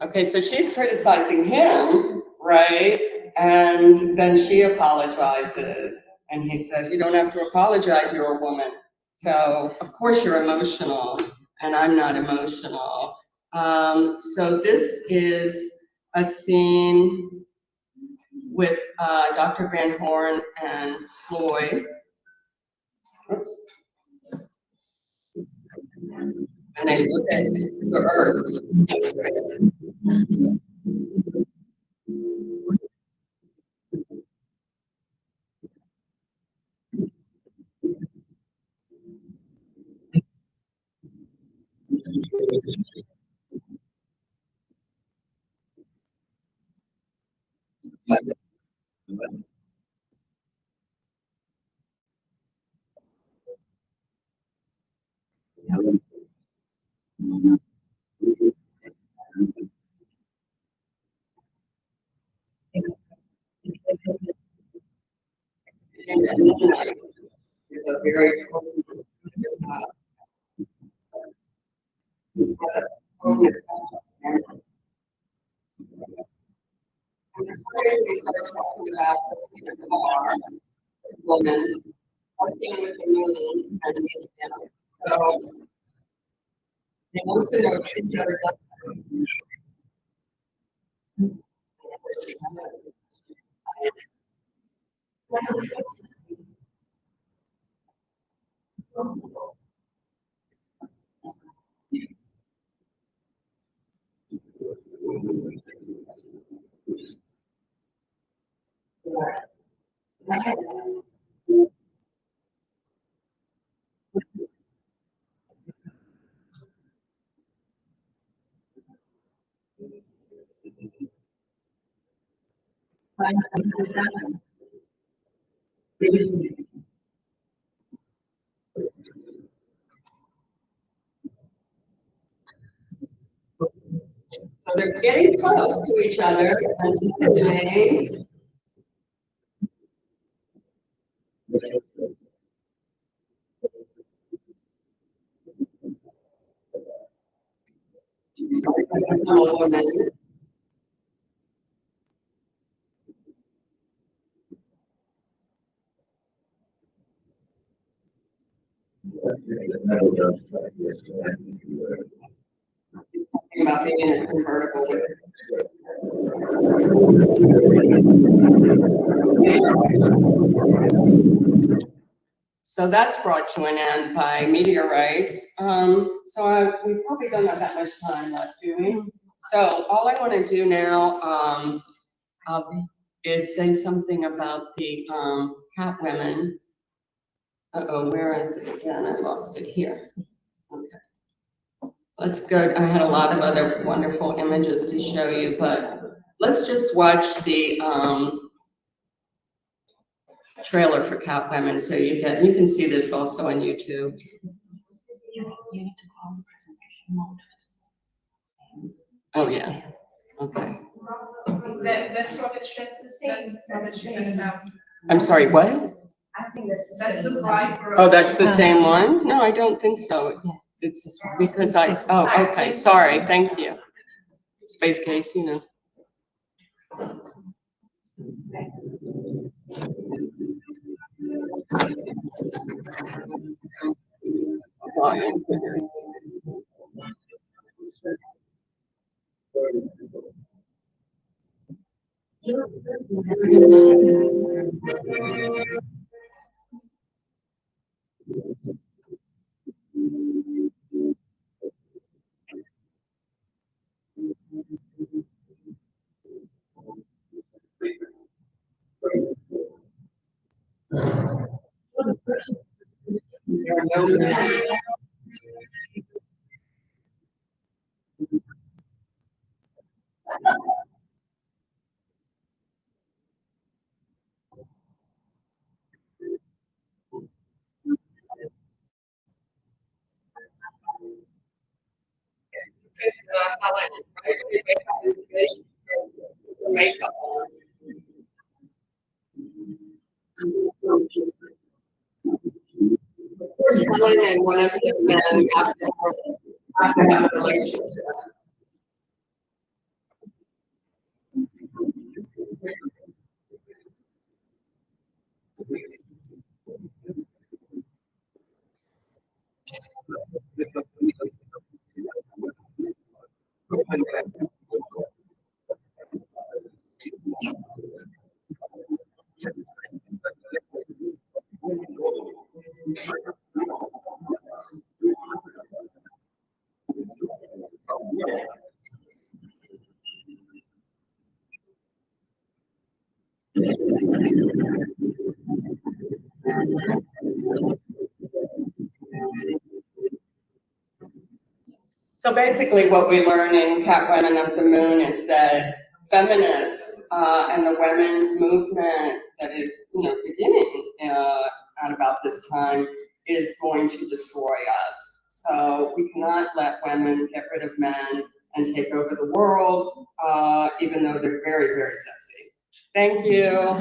Okay, so she's criticizing him, right? And then she apologizes. And he says, you don't have to apologize, you're a woman. So, of course, you're emotional, and I'm not emotional. So this is a scene with Dr. Van Horn and Floyd. Oops. And they look at the Earth. Is a very he starts talking about the car, woman, working with the moon, and so he wants to know if she's ever done So they're getting close to each other, and suddenly a woman. Talking about being in a convertible with So that's brought to an end by meteorites. So we probably don't have that much time left, do we? So all I want to do now is say something about the cat women. Uh-oh, where is it again? I lost it here. Okay. Let's go. I had a lot of other wonderful images to show you, but let's just watch the trailer for cat women so you can see this also on YouTube. You need to call the presentation mode first. Oh, yeah. Okay. That's Robert Schwetz's, that's Robert Schwetz's out. I'm sorry, what? I think That's the bride. Oh, that's the same one? No, I don't think so. Yeah. It's because oh, okay, sorry, thank you. Space case, you know. Helen and one of the men have to have a relationship. So basically what we learn in Cat Women of the Moon is that feminists and the women's movement that is, beginning at about this time is going to destroy us. So we cannot let women get rid of men and take over the world, even though they're very, very sexy. Thank you.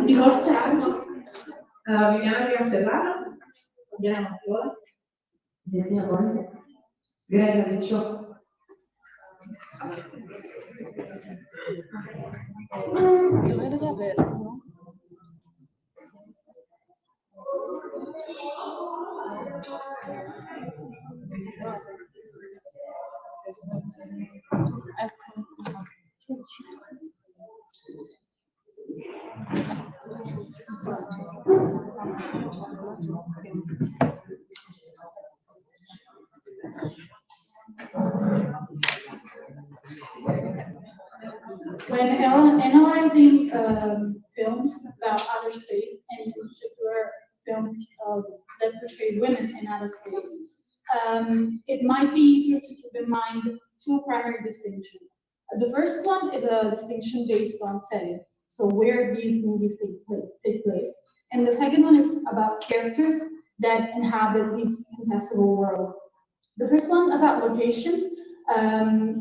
Nicole Serrano, Viviana Pianferrara, Fabiana Mazzola, Giuseppina Conte, Greta Riccio. Dove avete aperto? Ecco. When analyzing films about outer space, and in particular films that portray women in outer space, it might be easier to keep in mind two primary distinctions. The first one is a distinction based on setting, so where these movies take place. And the second one is about characters that inhabit these impassable worlds. The first one about locations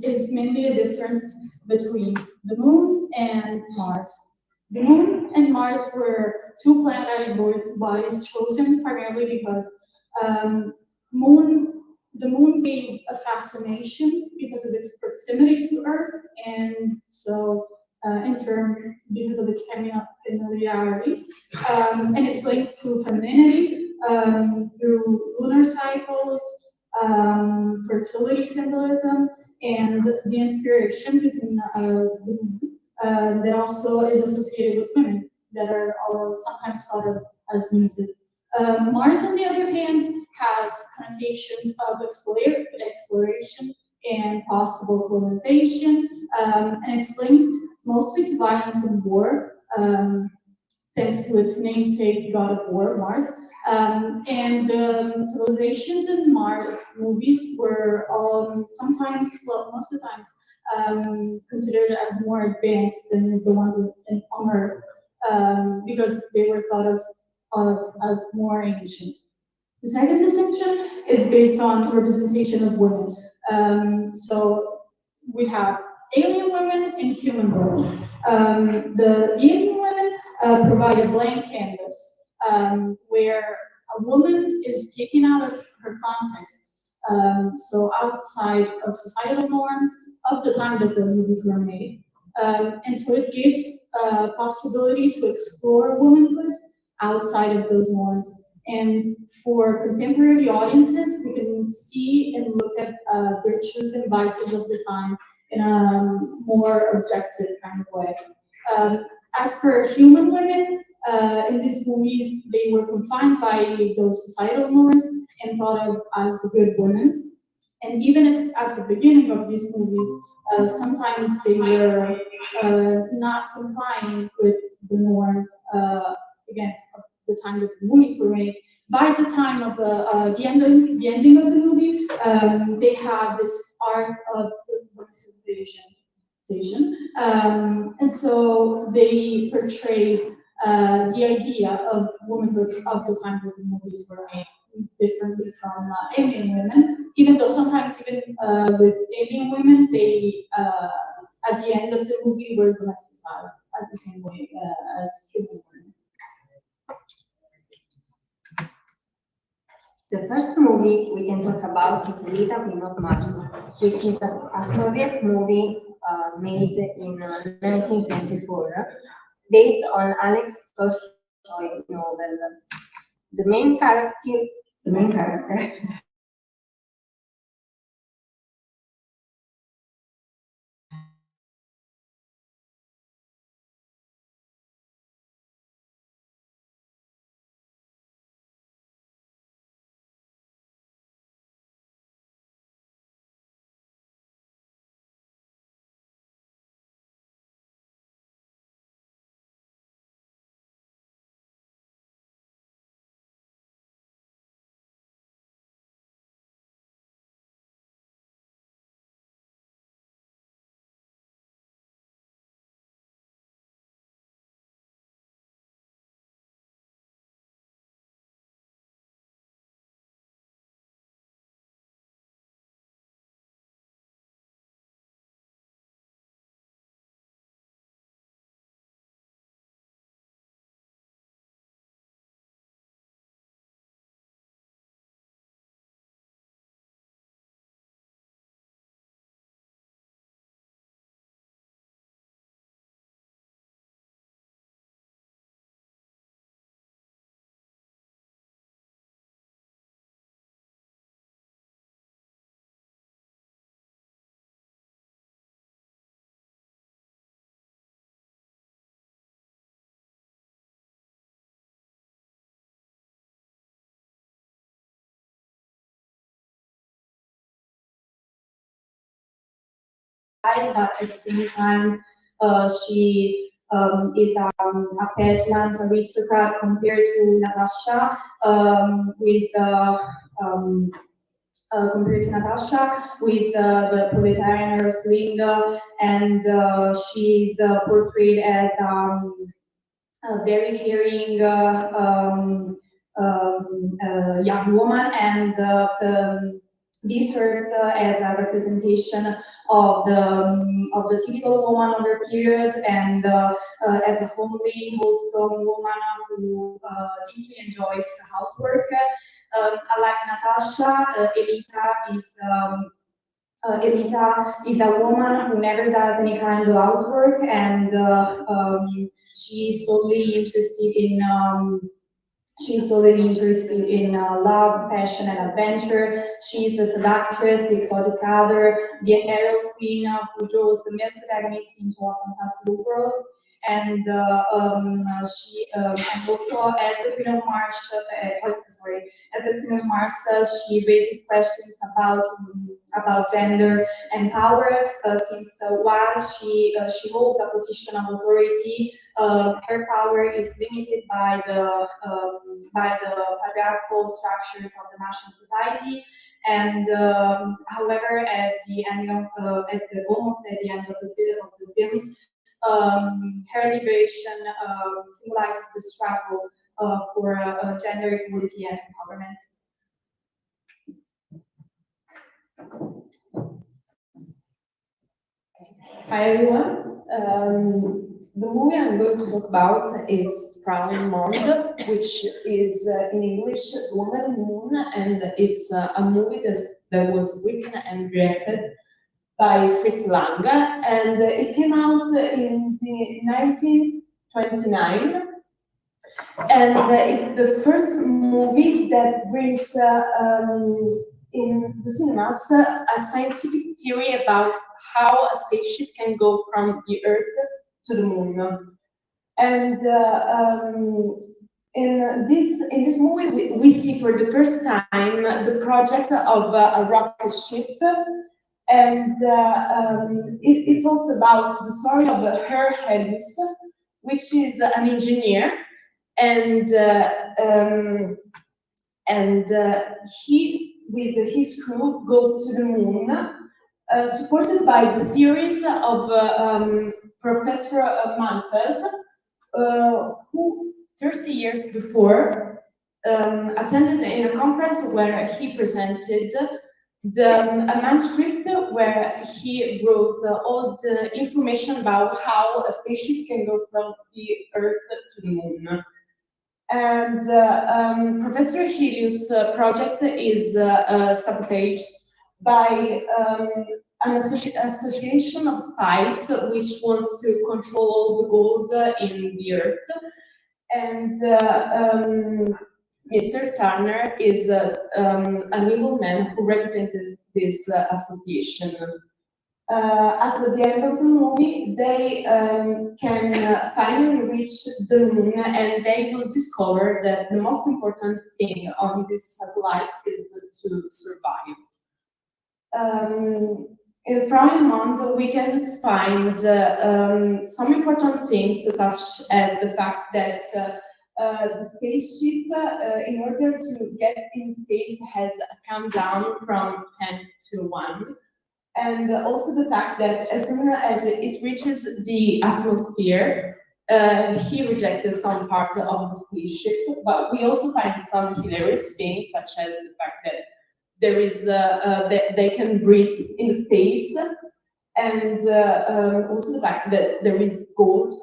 is mainly a difference between the Moon and Mars. The Moon and Mars were two planetary bodies chosen primarily because the Moon gave a fascination because of its proximity to Earth, and so in turn because of its familiarity and its links to femininity through lunar cycles, fertility symbolism, and the inspiration between that also is associated with women that are sometimes thought of as muses. Mars, on the other hand, has connotations of exploration and possible colonization, and it's linked mostly to violence and war, thanks to its namesake god of war, Mars. And the civilizations in Mars movies were sometimes, well, most of the times, considered as more advanced than the ones on Earth, because they were thought of as more ancient. The second distinction is based on representation of women. So we have alien women and human women. The alien women provide a blank canvas where a woman is taken out of her context, so outside of societal norms of the time that the movies were made. And so it gives a possibility to explore womanhood outside of those norms. And for contemporary audiences, we can see and look at virtues and vices of the time in a more objective kind of way. As for human women, in these movies, they were confined by those societal norms and thought of as the good women. And even if at the beginning of these movies, sometimes they were not complying with the norms, again, of the time that the movies were made, by the time of the ending of the movie, they had this arc of womanization. And so they portrayed the idea of womanhood of the time that the movies were made differently from alien women, even though sometimes even with alien women, they at the end of the movie were domesticated as the same way as human women. The first movie we can talk about is Lita, Queen of Mars, which is a Soviet movie made in 1924, based on Alex Tolstoy's novel. The main character but at the same time, she is a peasant aristocrat compared to Natasha, with the proletarian earthling, and she's portrayed as a very caring young woman, and this serves as a representation of the typical woman of her period, and as a homely, wholesome woman who deeply enjoys housework. Unlike Natasha, Elita is a woman who never does any kind of housework, and she's solely interested in love, passion, and adventure. She's the seductress, the exotic other, the ethereal queen who draws the male protagonist into a fantastical world. And she and also as the Queen of Mars, she raises questions about gender and power. Since while she holds a position of authority, her power is limited by the patriarchal structures of the national society. And however, at the end of almost at the end of the film, her liberation symbolizes the struggle for gender equality and empowerment. Hi everyone. The movie I'm going to talk about is Prowling Monde, which is in English Woman Moon, and it's a movie that was written and directed by Fritz Lang, and it came out in 1929, and it's the first movie that brings in the cinemas a scientific theory about how a spaceship can go from the Earth to the Moon. And in this movie, we see for the first time the project of a rocket ship. And it's also about the story of Herr Helios, which is an engineer, and he, with his crew, goes to the moon, supported by the theories of Professor Manfeld, who 30 years before attended in a conference where he presented a manuscript where he wrote all the information about how a spaceship can go from the Earth to the Moon. And Professor Helios' project is sabotaged by an association of spies which wants to control all the gold in the Earth. And Mr. Turner is an evil man who represents this association. At the end of the movie, they can finally reach the moon, and they will discover that the most important thing on this satellite is to survive. In Prowling Monde, we can find some important things, such as the fact that the spaceship, in order to get in space, has a countdown from 10 to 1. And also the fact that as soon as it reaches the atmosphere, he rejected some parts of the spaceship. But we also find some hilarious things, such as the fact that there is that they can breathe in space, and also the fact that there is gold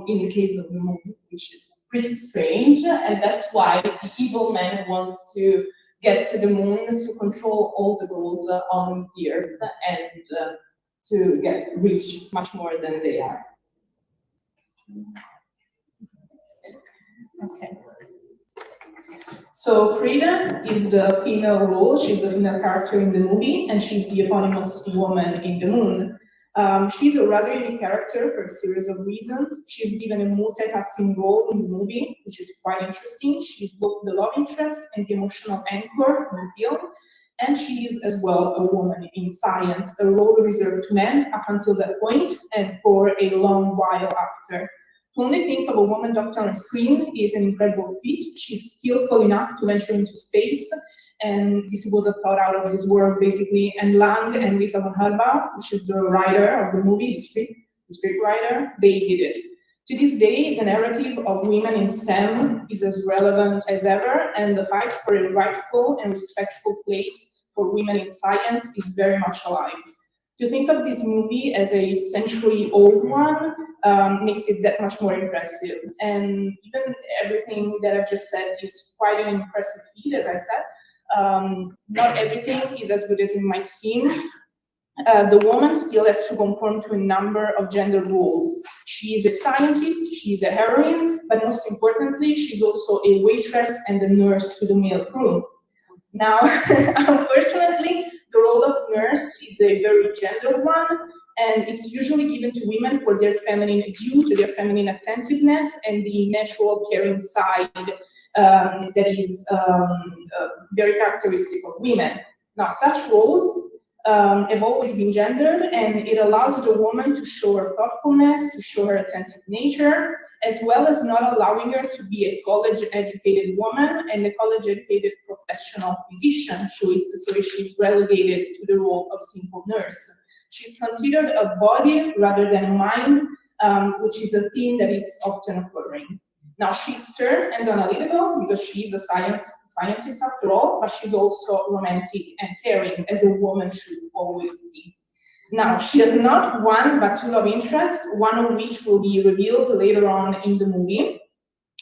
in the case of the moon, which is pretty strange, and that's why the evil man wants to get to the moon to control all the gold on the Earth and to get rich much more than they are. Okay. So Frida is the female role, she's the female character in the movie, and she's the eponymous woman in the moon. She's a rather unique character for a series of reasons. She's given a multitasking role in the movie, which is quite interesting. She's both the love interest and the emotional anchor in the film. and she is as well a woman in science, a role reserved to men up until that point and for a long while after. To only think of a woman doctor on screen is an incredible feat. She's skillful enough to venture into space, and this was a thought out of this world basically. And Lang and Lisa von Halbach, which is the writer of the movie, the script writer, they did it. To this day, the narrative of women in STEM is as relevant as ever, and the fight for a rightful and respectful place for women in science is very much alive. To think of this movie as a century-old one makes it that much more impressive. And even everything that I've just said is quite an impressive feat, as I said. Not everything is as good as it might seem. The woman still has to conform to a number of gender roles. She is a scientist, she is a heroine, but most importantly, she's also a waitress and a nurse to the male crew. Now, unfortunately, the role of nurse is a very gendered one, and it's usually given to women due to their feminine attentiveness and the natural caring side that is very characteristic of women. Now, such roles have always been gendered, and it allows the woman to show her thoughtfulness, to show her attentive nature, as well as not allowing her to be a college-educated woman and a college-educated professional physician. So she's relegated to the role of simple nurse. She's considered a body rather than a mind, which is a theme that is often occurring. Now, she's stern and analytical because she's a scientist after all, but she's also romantic and caring, as a woman should always be. Now, she has not one but two love interests, one of which will be revealed later on in the movie,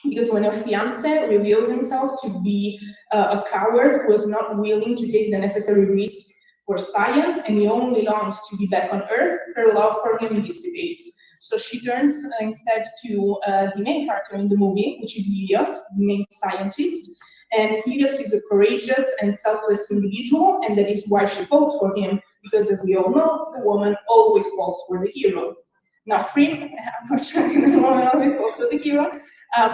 because when her fiancé reveals himself to be a coward who is not willing to take the necessary risk for science, and he only longs to be back on Earth, her love for him dissipates. So she turns instead to the main character in the movie, which is Helios, the main scientist. And Helios is a courageous and selfless individual, and that is why she falls for him, because as we all know, the woman always falls for the hero. Now, Frida, unfortunately, the woman always falls for the hero.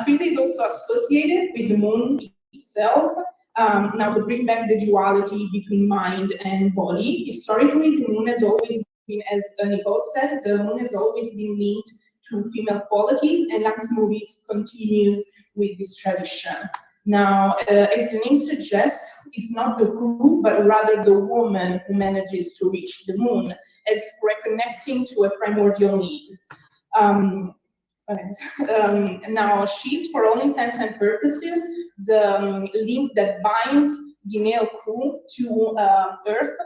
Frida is also associated with the moon itself. Now, to bring back the duality between mind and body, historically, the moon has always been, as Nicole said, the moon has always been linked to female qualities, and Lang's movies continues with this tradition. Now, as the name suggests, it's not the who, but rather the woman who manages to reach the moon, as if reconnecting to a primordial need. Now, she's, for all intents and purposes, the link that binds the male crew to Earth,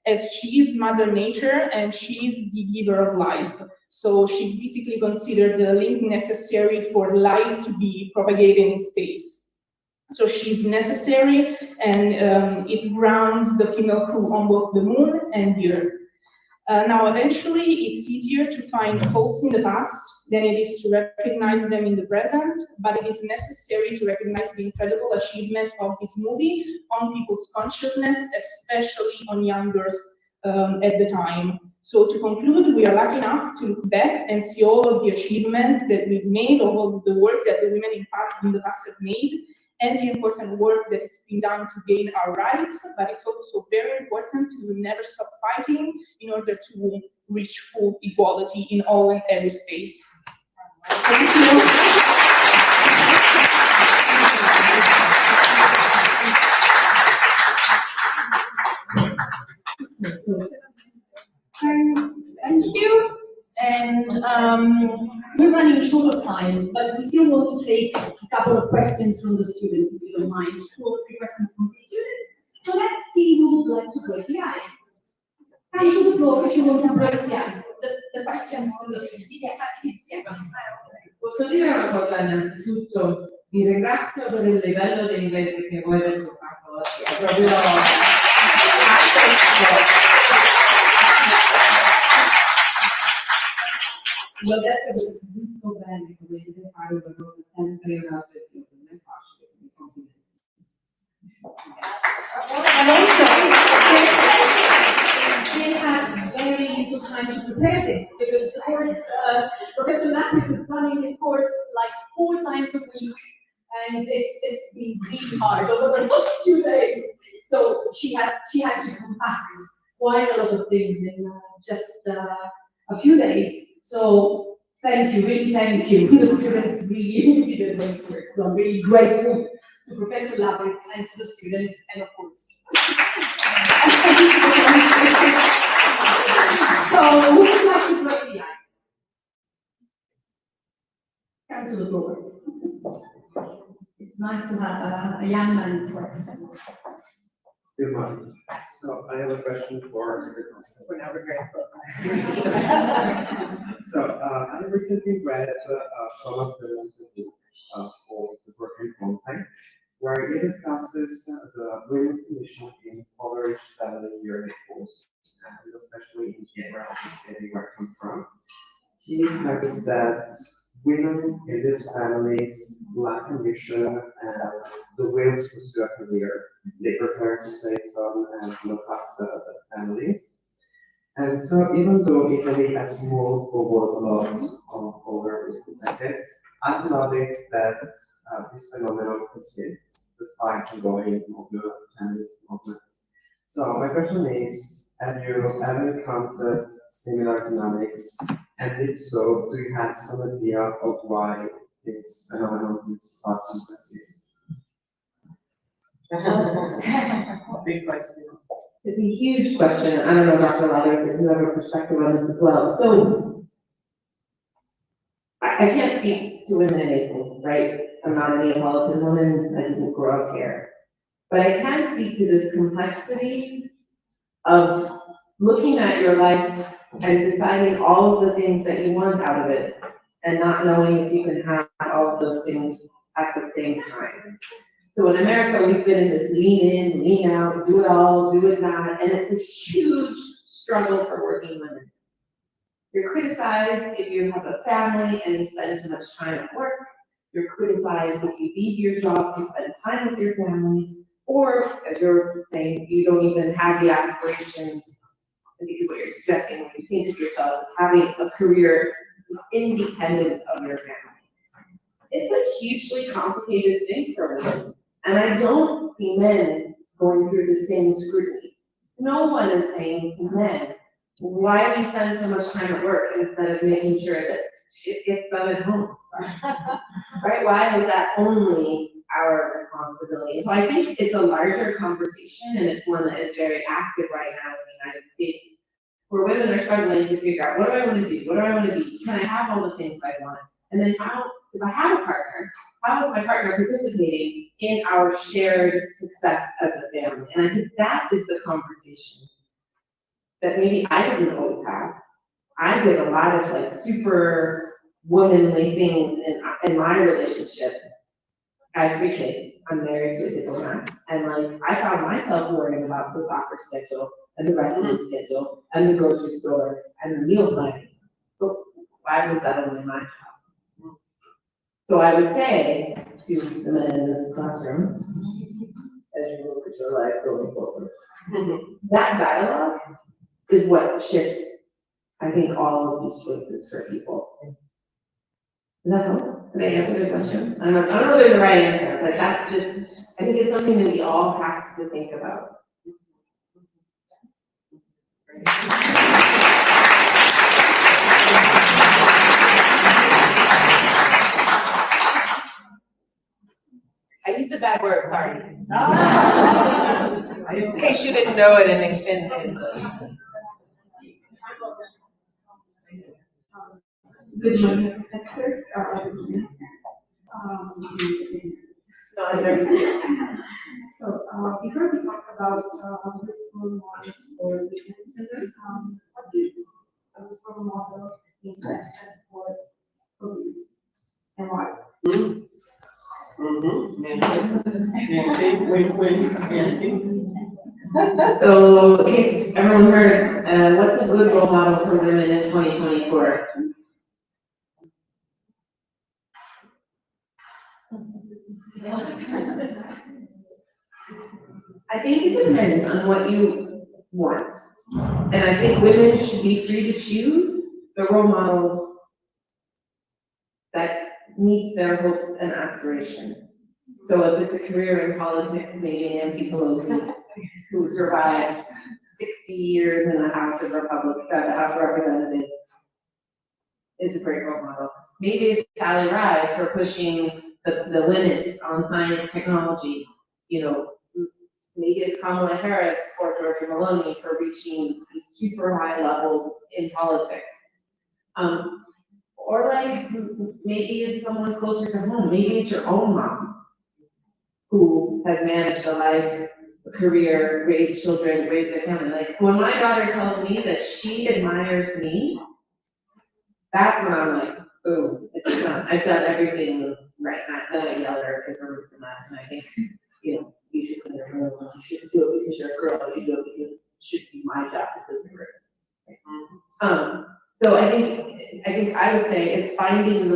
as she is Mother Nature and she is the giver of life. So she's basically considered the link necessary for life to be propagated in space. So she's necessary, and it grounds the female crew on both the moon and the Earth. Now, eventually, it's easier to find faults in the past than it is to recognize them in the present, but it is necessary to recognize the incredible achievement of this movie on people's consciousness, especially on young girls at the time. So to conclude, we are lucky enough to look back and see all of the achievements that we've made, all of the work that the women in the past have made, and the important work that has been done to gain our rights, but it's also very important to never stop fighting in order to reach full equality in all and every space. Thank you. Thank you. And we're running short of time, but we still want to take a couple of questions from the students, if you don't mind. 2 or 3 questions from the students. So let's see who would like to break the ice. Come to the floor if you want to break the ice. The questions from the students. Posso dire una cosa innanzitutto? Vi ringrazio per il livello di inglese che voi avete usato oggi. È proprio l'ho detto che capisco bene come deve fare una cosa sempre una perché non è facile, quindi complimenti. And also, they had very little time to prepare this, because of course, Professor Lathers is running this course like 4 times a week, and it's been really hard over the last 2 days. So she had to compact quite a lot of things in just a few days. So thank you, really thank you. The students really did a great work. So I'm really grateful to Professor Lathers and to the students, and of course. So who would like to break the ice? Come to the floor. It's nice to have a young man's question. Good morning. So I have a question for the We're now very close. So I recently read Thomas book for the Working Content, where it discusses the women's condition in impoverished family near Naples, and especially in Siena, the city where I come from. He notes that women in these families lack ambition and the will to pursue a career. They prefer to stay at home and look after the families. And so even though Italy has moved forward a lot over recent decades, I've noticed that this phenomenon persists despite ongoing feminist movements. So my question is, have you ever encountered similar dynamics? And if so, do you have some idea of why this phenomenon is often persists? Big question. It's a huge question. I don't know, Dr. Lathers, if you have a perspective on this as well. So I can't speak to women in Naples, right? I'm not a Neapolitan woman. I didn't grow up here. But I can speak to this complexity of looking at your life and deciding all of the things that you want out of it and not knowing if you can have all of those things at the same time. So in America, we've been in this lean in, lean out, do it all, do it not, and it's a huge struggle for working women. You're criticized if you have a family and you spend too much time at work. You're criticized if you leave your job to spend time with your family, or as you're saying, you don't even have the aspirations, I think is what you're suggesting when you think of yourself as having a career independent of your family. It's a hugely complicated thing for women. And I don't see men going through the same scrutiny. No one is saying to men, why do you spend so much time at work instead of making sure that it gets done at home? Right? Why is that only our responsibility? So I think it's a larger conversation, and it's one that is very active right now in the United States, where women are struggling to figure out, what do I want to do? What do I want to be? Can I have all the things I want? And then how, if I have a partner, how is my partner participating in our shared success as a family? And I think that is the conversation that maybe I didn't always have. I did a lot of like super womanly things in my relationship. I have 3 kids. I'm married to a diplomat, and like I found myself worrying about the soccer schedule and the wrestling schedule and the grocery store and the meal planning. But why was that only my job? So I would say to the men in this classroom, as you look at your life going forward, that dialogue is what shifts, I think, all of these choices for people. Does that help? Did I answer the question? I don't know if there's a right answer, but that's just, I think it's something that we all have to think about. I used a bad word, sorry. In case you didn't know it in Good morning, professors. No, I've never seen it. So, before we talk about role models for women, what do you think a role model interested for women and why? So, in case everyone heard, what's a good role model for women in 2024? I think it depends on what you want. And I think women should be free to choose the role model that meets their hopes and aspirations. So if it's a career in politics, maybe Nancy Pelosi. who survived 60 years in the House of the House of Representatives is a great role model. Maybe it's Sally Ride for pushing the limits on science technology. You know, maybe it's Kamala Harris or Georgia Maloney for reaching these super high levels in politics. Or like, maybe it's someone closer to home. Maybe it's your own mom who has managed a life, a career, raised children, raised a family. Like, when my daughter tells me that she admires me, that's when I'm like, ooh, it's done. I've done everything right. Then I yell at her because her room's a mess, and I think, you know, you should clean your room. You shouldn't do it because you're a girl. You should do it because it should be my job to clean your room. So I think I would say it's finding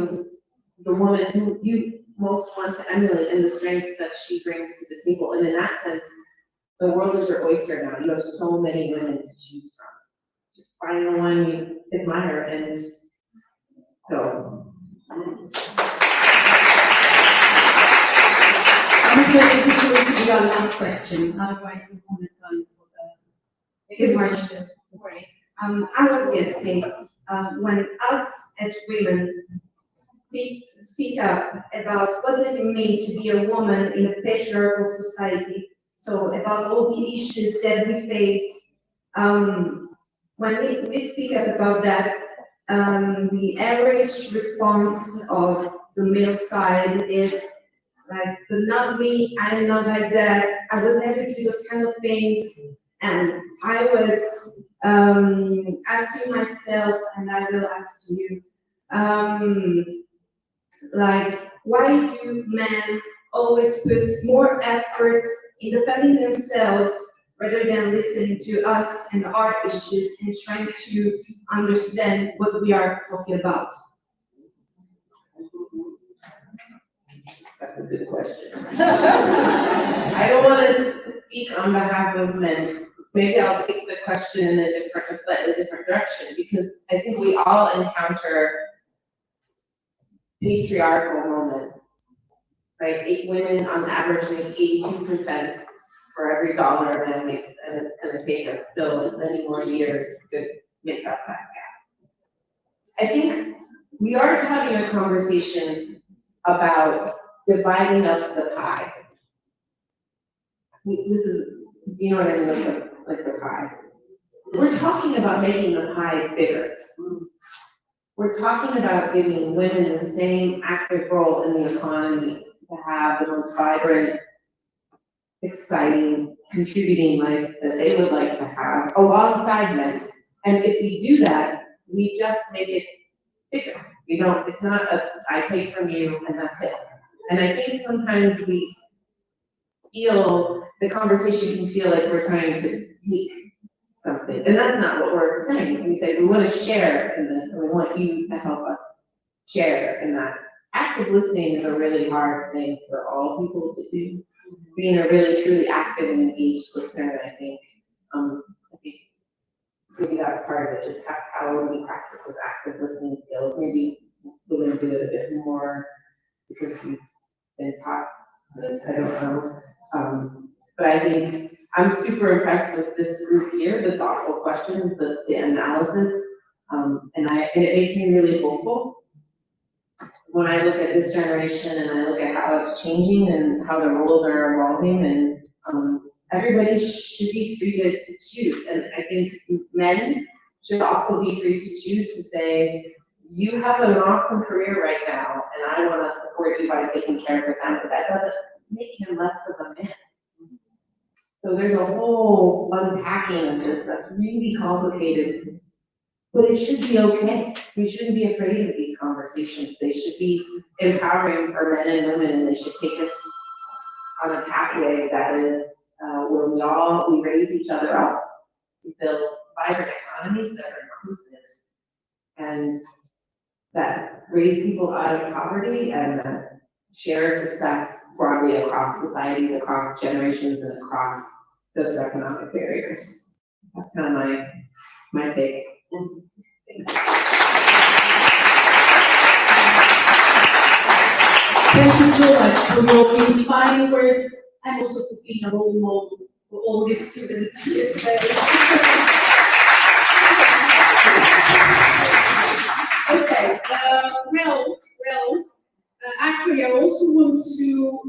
the woman who you most want to emulate and the strengths that she brings to the table. And in that sense, the world is your oyster now. You have so many women to choose from. Just find the one you admire and go. I'm afraid this is going to be our last question. Otherwise, we'll comment on Good morning. I was guessing when us as women speak up about what does it mean to be a woman in a patriarchal society, so about all the issues that we face, when we speak up about that, the average response of the male side is like, but not me, I'm not like that, I would never do those kind of things. And I was asking myself, and I will ask you, like, why do men always put more effort in defending themselves rather than listening to us and our issues and trying to understand what we are talking about? That's a good question. I don't want to speak on behalf of men. Maybe I'll take the question in a slightly different direction, because I think we all encounter patriarchal moments, right? 8 women on average make 82% for every dollar a man makes, and it's going to take us still many more years to make up that gap. I think we are having a conversation about dividing up the pie. This is, you know what I mean, like the pie. We're talking about making the pie bigger. We're talking about giving women the same active role in the economy to have the most vibrant, exciting, contributing life that they would like to have alongside men. And if we do that, we just make it bigger. You know, it's not a I take from you and that's it. And I think sometimes we feel, the conversation can feel like we're trying to take something. And that's not what we're saying. We say we want to share in this, and we want you to help us share in that. Active listening is a really hard thing for all people to do. Being a really truly active and engaged listener, I think maybe that's part of it, just how we practice those active listening skills. Maybe we're going to do it a bit more because we've been taught, I don't know. But I think I'm super impressed with this group here, the thoughtful questions, the analysis, and it makes me really hopeful when I look at this generation and I look at how it's changing and how the roles are evolving, and everybody should be free to choose. And I think men should also be free to choose to say, you have an awesome career right now, and I want to support you by taking care of your family. But that doesn't make him less of a man. So there's a whole unpacking of this that's really complicated, but it should be okay. We shouldn't be afraid of these conversations. They should be empowering for men and women, and they should take us on a pathway that is where we raise each other up. We build vibrant economies that are inclusive and that raise people out of poverty and that share success broadly across societies, across generations, and across socioeconomic barriers. That's kind of my take. Thank you so much for your inspiring words and also for being a role model for all these students here today. Okay, actually, I also want to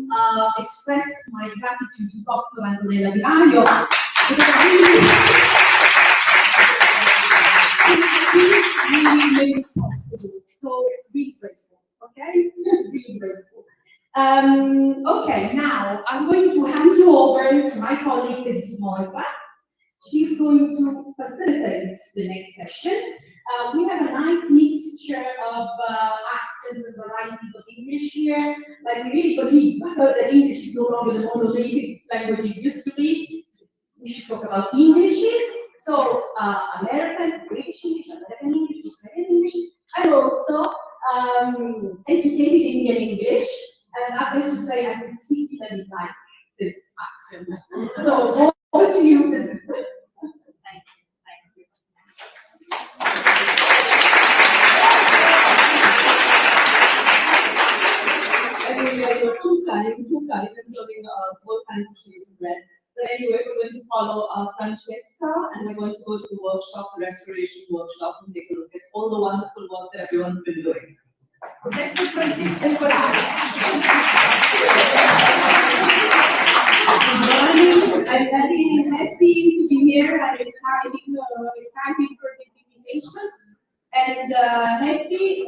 express my gratitude to Dr. Antonella Di Maio, because really made it possible. So, really grateful, okay? Really grateful. Okay, now I'm going to hand you over to my colleague, Caterina. She's going to facilitate the next session. We have a nice mixture of accents and varieties of English here. Like, we really believe that English is no longer the monolithic language it used to be. We should talk about Englishes. So, American, British English, American English, Australian English, and also educated Indian English. And I have to say, I particularly like this accent. So, over to you, Caterina. You're too kind, I'm showing all kinds of shades of red. But anyway, we're going to follow Francesca, and we're going to go to the workshop, the restoration workshop, and take a look at all the wonderful work that everyone's been doing. Next to Francesca. Good morning. I'm very happy to be here. I'm excited for the invitation. And happy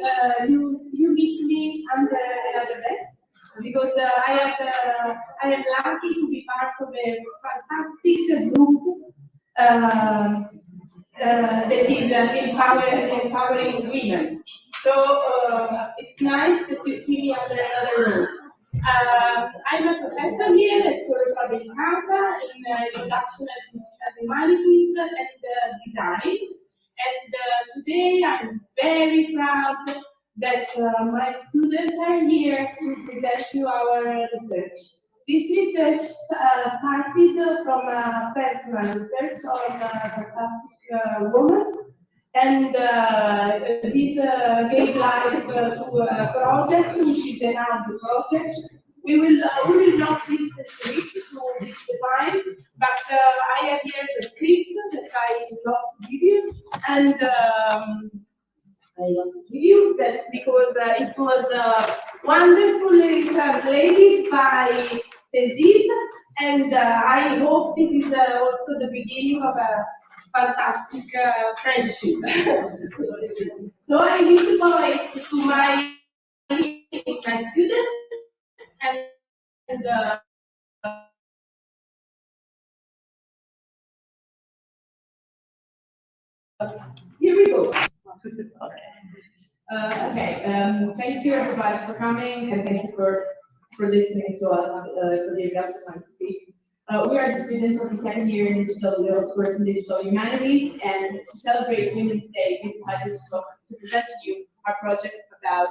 you meet me under another desk, because I am lucky to be part of a fantastic group that is empowering women. So it's nice that you see me under another roof. I'm a professor here at Suor Orsola Benincasa in Introduction to Humanities and Design. And today I'm very proud that my students are here to present you our research. This research started from a personal research on a fantastic woman, and this gave life to a project, which is an audio project. We will not listen to it to the time, but I have here the script that I want to give you, and I want to give you that because it was wonderfully translated by Tezid, and I hope this is also the beginning of a fantastic friendship. So I give the voice to my students, and here we go. Thank you everybody for coming, and thank you for listening to us, for giving us the time to speak. We are the students of the second year in digital course in digital humanities, and to celebrate Women's Day, we decided to present to you our project about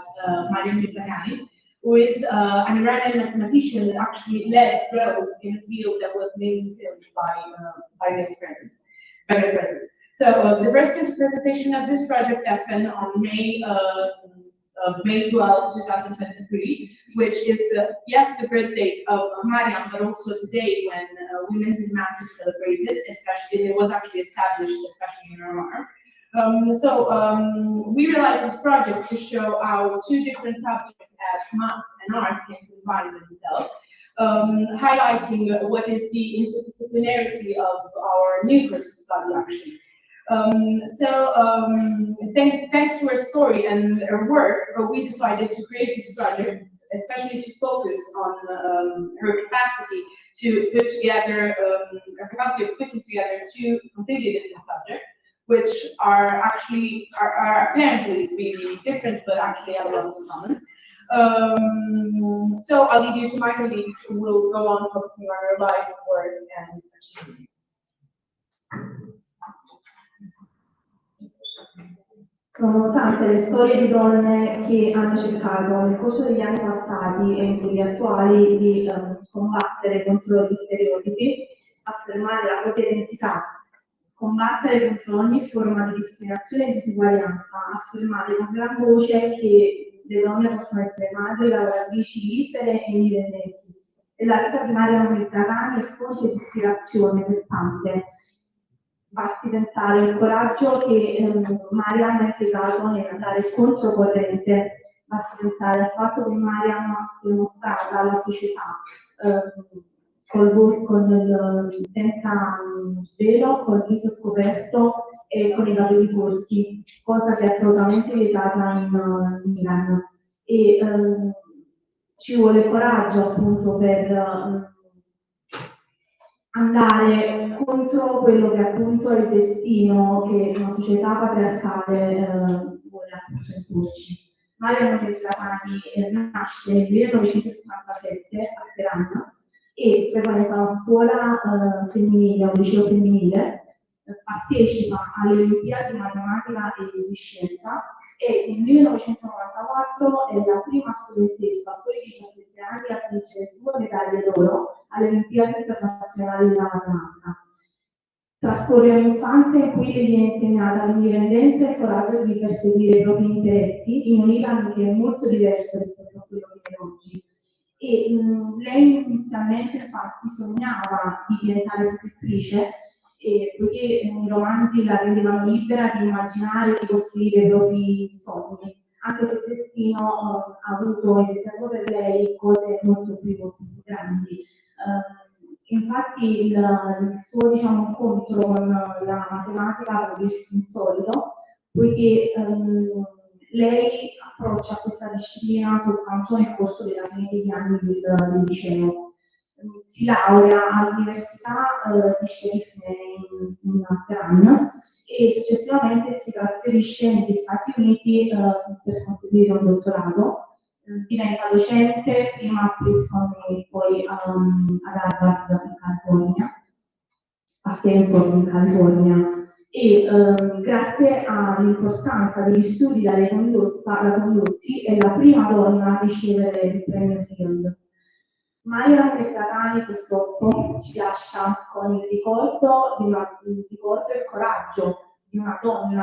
Mariam Mirzakhani, who is an Iranian mathematician that actually led growth in a field that was mainly filled by male presence. So the first presentation of this project happened on May 12, 2023, which is the birth date of Mariam, but also the day when Women's in Math is celebrated, especially, it was actually established, especially in Omar. We realized this project to show how two different subjects as maths and arts can combine themselves, highlighting what is the interdisciplinarity of our new course of study actually. Thanks to her story and her work, we decided to create this project, especially to focus on her capacity to put together, her capacity of putting together two completely different subjects, which are apparently really different, but actually have lots in common. So I'll leave you to my colleagues who will go on focusing on her life, work, and achievements. Sono tante le storie di donne che hanno cercato nel corso degli anni passati e in quelli attuali di combattere contro gli stereotipi, affermare la propria identità, combattere contro ogni forma di discriminazione e disuguaglianza, affermare con gran voce che le donne possono essere madri, lavoratrici libere e indipendenti, e la vita di Mariam Mezzagani è fonte di ispirazione per tante. Basti pensare al coraggio che Mariam ha impiegato nell'andare controcorrente, basti pensare al fatto che Mariam si è mostrata alla società senza velo, col viso scoperto e con i capelli corti, cosa che è assolutamente vietata in Iran. E ci vuole coraggio appunto per andare contro quello che appunto è il destino che una società patriarcale vuole appunto imporci. Mariam Mezzagani nasce nel 1977 a Teheran e frequenta una scuola femminile, un liceo femminile, partecipa alle Olimpiadi di Matematica e di Scienza e nel 1994 è la prima studentessa a soli 17 anni a vincere 2 medaglie d'oro alle Olimpiadi internazionali della matematica. Trascorre un'infanzia in cui le viene insegnata l'indipendenza e il coraggio di perseguire i propri interessi in un Iran che è molto diverso rispetto a quello che è oggi. E lei inizialmente infatti sognava di diventare scrittrice, poiché i romanzi la rendevano libera di immaginare e di costruire i propri sogni, anche se il destino ha avuto in riserva per lei cose molto più grandi. Infatti il suo incontro con la matematica può dirsi insolito, poiché lei approccia questa disciplina soltanto nel corso della fine degli anni del liceo. Si laurea all'Università di Sheriff in Teheran e successivamente si trasferisce negli Stati Uniti per conseguire un dottorato. Diventa docente prima a Princeton e poi ad Harvard in California, a Stanford in California. E grazie all'importanza degli studi da condotti è la prima donna a ricevere il premio Field. Mariam Mezzagani purtroppo ci lascia con il ricordo e il coraggio di una donna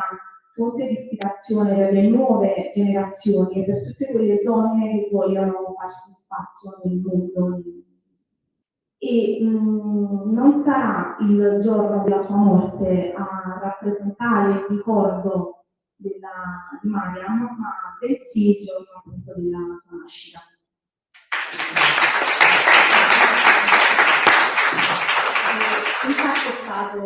fonte di ispirazione per le nuove generazioni e per tutte quelle donne che vogliono farsi spazio nel mondo. E non sarà il giorno della sua morte a rappresentare il ricordo di Mariam, ma bensì il giorno appunto della sua nascita. Infatti è stato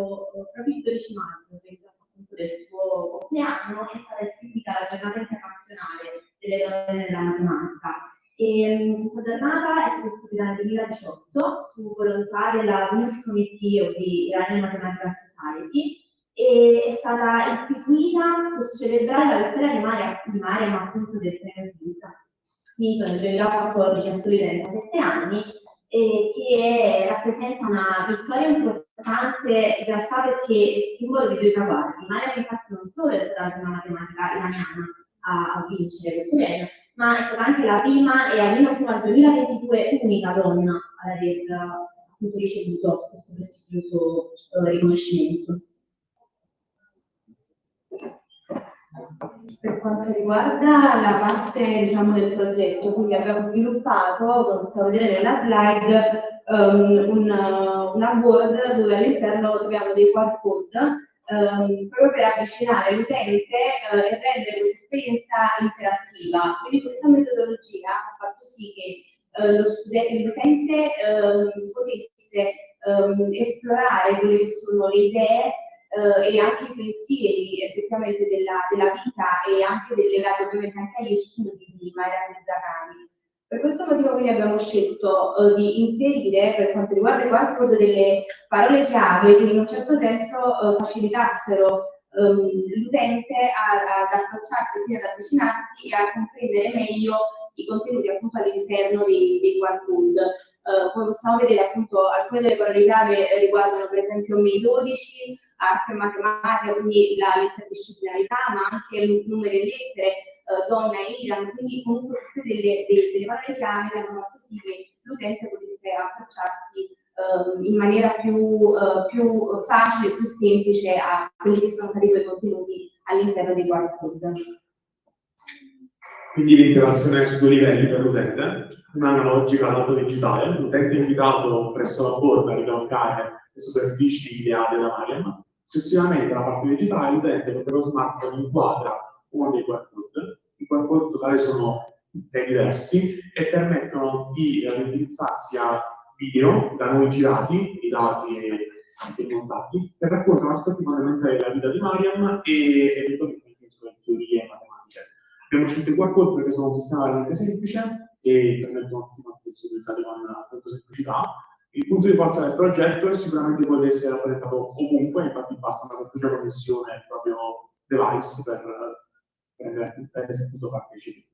proprio il 12 maggio, appunto del suo compleanno, è stata istituita la giornata internazionale delle donne nella matematica. E questa giornata è stata istituita nel 2018 su volontà della Women's Committee of the Iranian Mathematical Society e è stata istituita per celebrare la vittoria di Mariam appunto del premio Fields, finito nel 2014 a soli 37 anni, che rappresenta una vittoria importante in realtà perché è simbolo di 2 traguardi. Mariam infatti non solo è stata la prima matematica iraniana a vincere questo premio, ma è stata anche la prima e almeno fino al 2022 unica donna ad aver appunto ricevuto questo prestigioso riconoscimento. Per quanto riguarda la parte del progetto, quindi abbiamo sviluppato, come possiamo vedere nella slide, un award dove all'interno troviamo dei QR code proprio per avvicinare l'utente e rendere questa esperienza interattiva. Quindi questa metodologia ha fatto sì che l'utente potesse esplorare quelle che sono le idee e anche i pensieri effettivamente della vita e anche legati ovviamente anche agli studi di Mariam Mezzagani. Per questo motivo quindi abbiamo scelto di inserire, per quanto riguarda il QR code, delle parole chiave che in un certo senso facilitassero l'utente ad approcciarsi, quindi ad avvicinarsi e a comprendere meglio i contenuti appunto all'interno dei QR code. Come possiamo vedere appunto alcune delle parole chiave riguardano per esempio MEI 12, arte e matematica, quindi la interdisciplinarità, ma anche numeri e lettere, donna e Iran, quindi comunque tutte delle parole chiave che hanno fatto sì che l'utente potesse approcciarsi in maniera più facile, più semplice a quelli che sono stati quei contenuti all'interno dei QR code. quindi l'interazione su due livelli per l'utente, una analogica e l'altro digitale. L'utente è invitato presso la board a ricalcare le superfici ideate da Mariam. Successivamente, la parte digitale, l'utente con lo smartphone inquadra uno dei QR code. I QR code in totale sono 6 diversi e permettono di indirizzarsi a video da noi girati, i dati e montati, che raccontano aspetti fondamentali della vita di Mariam e eventualmente sulle teorie matematiche. Abbiamo scelto i QR code perché sono un sistema veramente semplice e permettono di essere utilizzati con molta semplicità. Il punto di forza del progetto è sicuramente quello di essere rappresentato ovunque, infatti basta una semplice connessione al proprio device per essere appunto partecipi.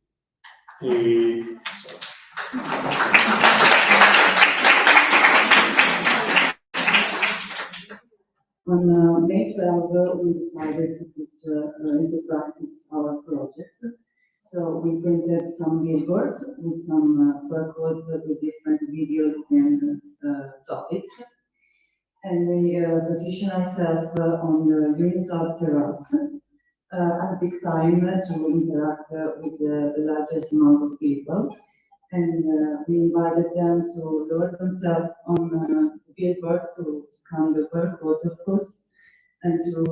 On May 12, we decided to put into practice our project. So we printed some billboards with some barcodes with different videos and topics. And we positioned ourselves on the Unisol terrace at a big time to interact with the largest amount of people. And we invited them to lower themselves on the billboard to scan the barcode, of course, and to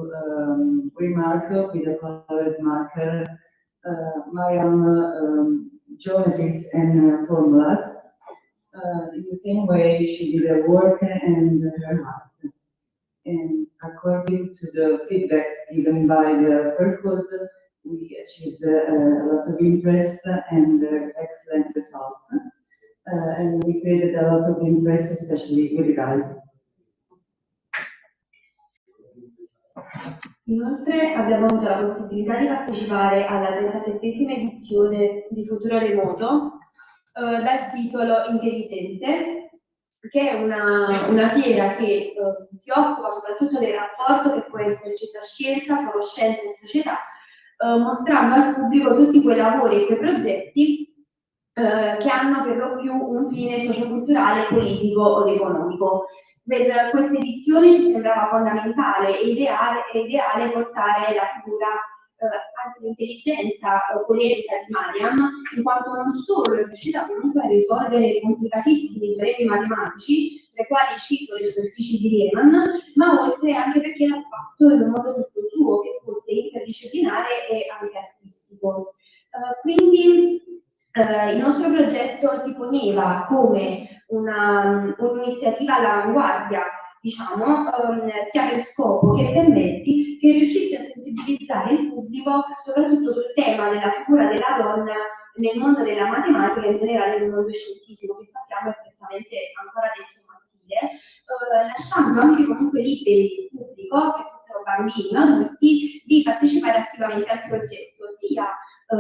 remark with a colored marker Mariam geometries and formulas. In the same way, she did her work and her art. And according to the feedbacks given by the barcode, we achieved a lot of interest and excellent results. And we created a lot of interest, especially with the guys. Inoltre abbiamo avuto la possibilità di partecipare alla 37esima edizione di Futuro Remoto dal titolo Intelligenze, che è una fiera che si occupa soprattutto del rapporto che può esserci tra scienza, conoscenza e società, mostrando al pubblico tutti quei lavori e quei progetti che hanno per lo più un fine socioculturale, politico o economico. Per queste edizioni ci sembrava fondamentale e ideale portare la figura, anzi l'intelligenza politica di Mariam, in quanto non solo è riuscita comunque a risolvere complicatissimi teoremi matematici, tra i quali cito le superfici di Riemann, ma oltre anche perché l'ha fatto in un modo tutto suo, che fosse interdisciplinare e anche artistico. Quindi il nostro progetto si poneva come un'iniziativa all'avanguardia, diciamo, sia per scopo che per mezzi, che riuscisse a sensibilizzare il pubblico soprattutto sul tema della figura della donna nel mondo della matematica e in generale nel mondo scientifico, che sappiamo è perfettamente ancora adesso maschile, lasciando anche comunque liberi il pubblico, che fossero bambini o adulti, di partecipare attivamente al progetto, sia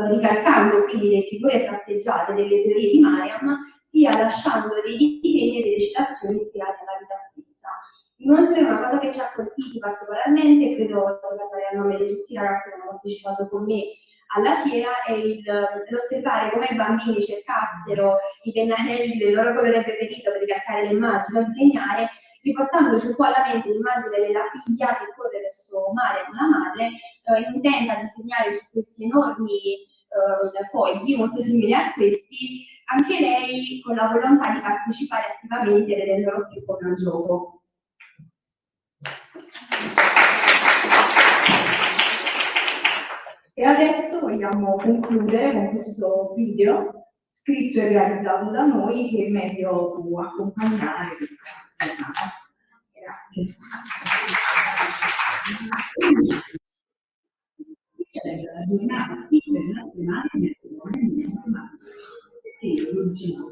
ricalcando quindi le figure tratteggiate delle teorie di Mariam, sia lasciando dei disegni e delle citazioni ispirate alla vita stessa. Inoltre una cosa che ci ha colpiti particolarmente, e credo di parlare a nome di tutti i ragazzi che hanno partecipato con me alla fiera, è l'osservare come i bambini cercassero i pennarelli del loro colore preferito per ricalcare le immagini o disegnare, riportandoci un po' alla mente l'immagine della figlia che corre verso Mariam, la madre, intenta disegnare su questi enormi fogli, molto simili a questi, anche lei con la volontà di partecipare attivamente vedendolo più come un gioco. E adesso vogliamo concludere con questo video scritto e realizzato da noi che meglio può accompagnare questa giornata. Grazie. La giornata internazionale del matematica. Perché lo diciamo?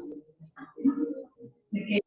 Perché